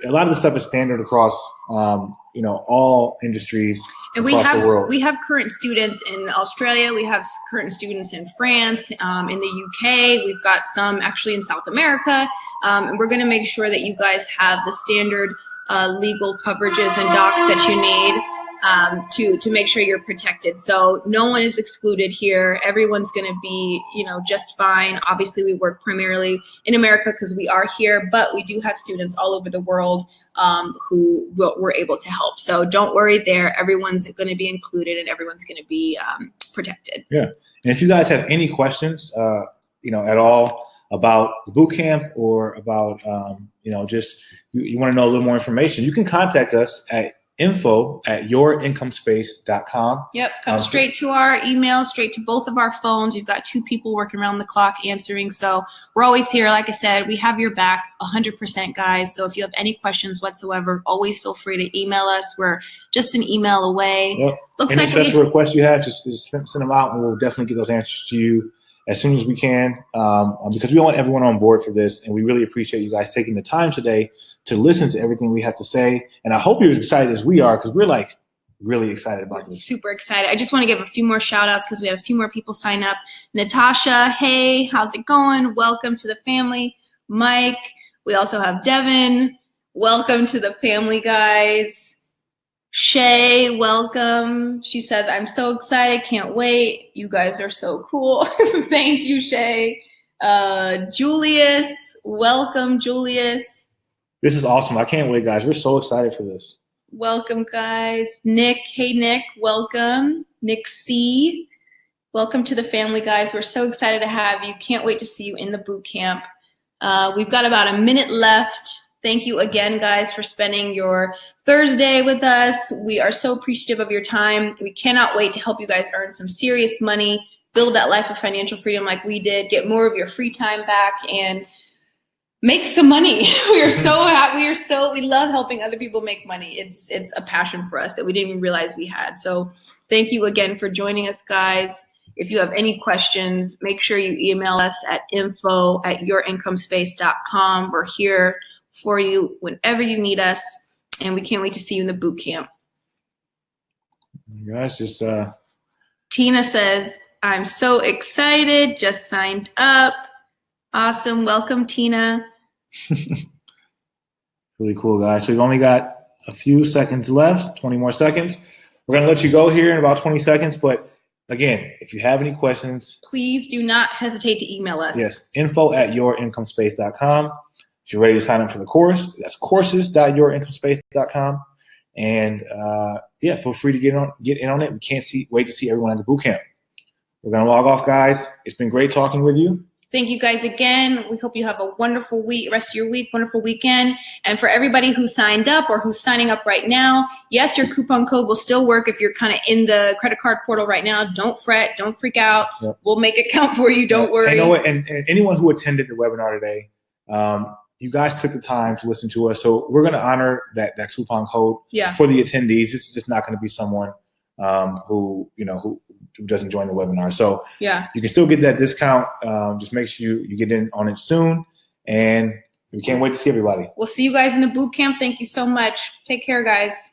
a lot of the stuff is standard across all industries. And we have current students in Australia, we have current students in France, in the UK, we've got some actually in South America, and we're going to make sure that you guys have the standard legal coverages and docs that you need to make sure you're protected. So no one is excluded here. Everyone's going to be, just fine. Obviously, we work primarily in America because we are here, but we do have students all over the world who we're able to help. So don't worry there. Everyone's going to be included and everyone's going to be protected. Yeah. And if you guys have any questions, at all about the boot camp or about, just you want to know a little more information, you can contact us at info@yourincomespace.com. Yep, come straight to our email, straight to both of our phones. You've got 2 people working around the clock answering. So we're always here. Like I said, we have your back 100%, guys. So if you have any questions whatsoever, always feel free to email us. We're just an email away. Yep. Any special requests you have, just send them out, and we'll definitely get those answers to you as soon as we can, because we want everyone on board for this, and we really appreciate you guys taking the time today to listen to everything we have to say. And I hope you're as excited as we are, because we're really excited about this. Super excited. I just want to give a few more shout outs because we had a few more people sign up. Natasha, hey, how's it going? Welcome to the family. Mike, we also have Devin. Welcome to the family, guys. Shay, welcome. She says, I'm so excited. Can't wait. You guys are so cool. Thank you, Shay. Julius, welcome, Julius. This is awesome. I can't wait, guys. We're so excited for this. Welcome, guys. Nick, hey, Nick, welcome. Nick C, welcome to the family, guys. We're so excited to have you. Can't wait to see you in the boot camp. We've got about a minute left. Thank you again, guys, for spending your Thursday with us. We are so appreciative of your time. We cannot wait to help you guys earn some serious money, build that life of financial freedom like we did, get more of your free time back, and make some money. We are so happy. We love helping other people make money. It's a passion for us that we didn't even realize we had. So thank you again for joining us, guys. If you have any questions, make sure you email us at info@yourincomespace.com. We're here for you whenever you need us, and we can't wait to see you in the boot camp. You guys just Tina says, I'm so excited, just signed up. Awesome. Welcome, Tina. Really cool, guys. So we've only got a few seconds left, 20 more seconds. We're going to let you go here in about 20 seconds, but again, if you have any questions, please do not hesitate to email us. Yes, info@yourincomespace.com. If you're ready to sign up for the course, that's courses.yourincomespace.com. And feel free to get in on it. We can't wait to see everyone at the boot camp. We're going to log off, guys. It's been great talking with you. Thank you guys again. We hope you have a wonderful rest of your week, wonderful weekend. And for everybody who signed up or who's signing up right now, yes, your coupon code will still work if you're kind of in the credit card portal right now. Don't fret. Don't freak out. Yep. We'll make it count for you. Don't worry. And you know what? And anyone who attended the webinar today, you guys took the time to listen to us. So we're going to honor that coupon code for the attendees. This is just not going to be someone who doesn't join the webinar. So you can still get that discount. Just make sure you get in on it soon. And we can't wait to see everybody. We'll see you guys in the boot camp. Thank you so much. Take care, guys.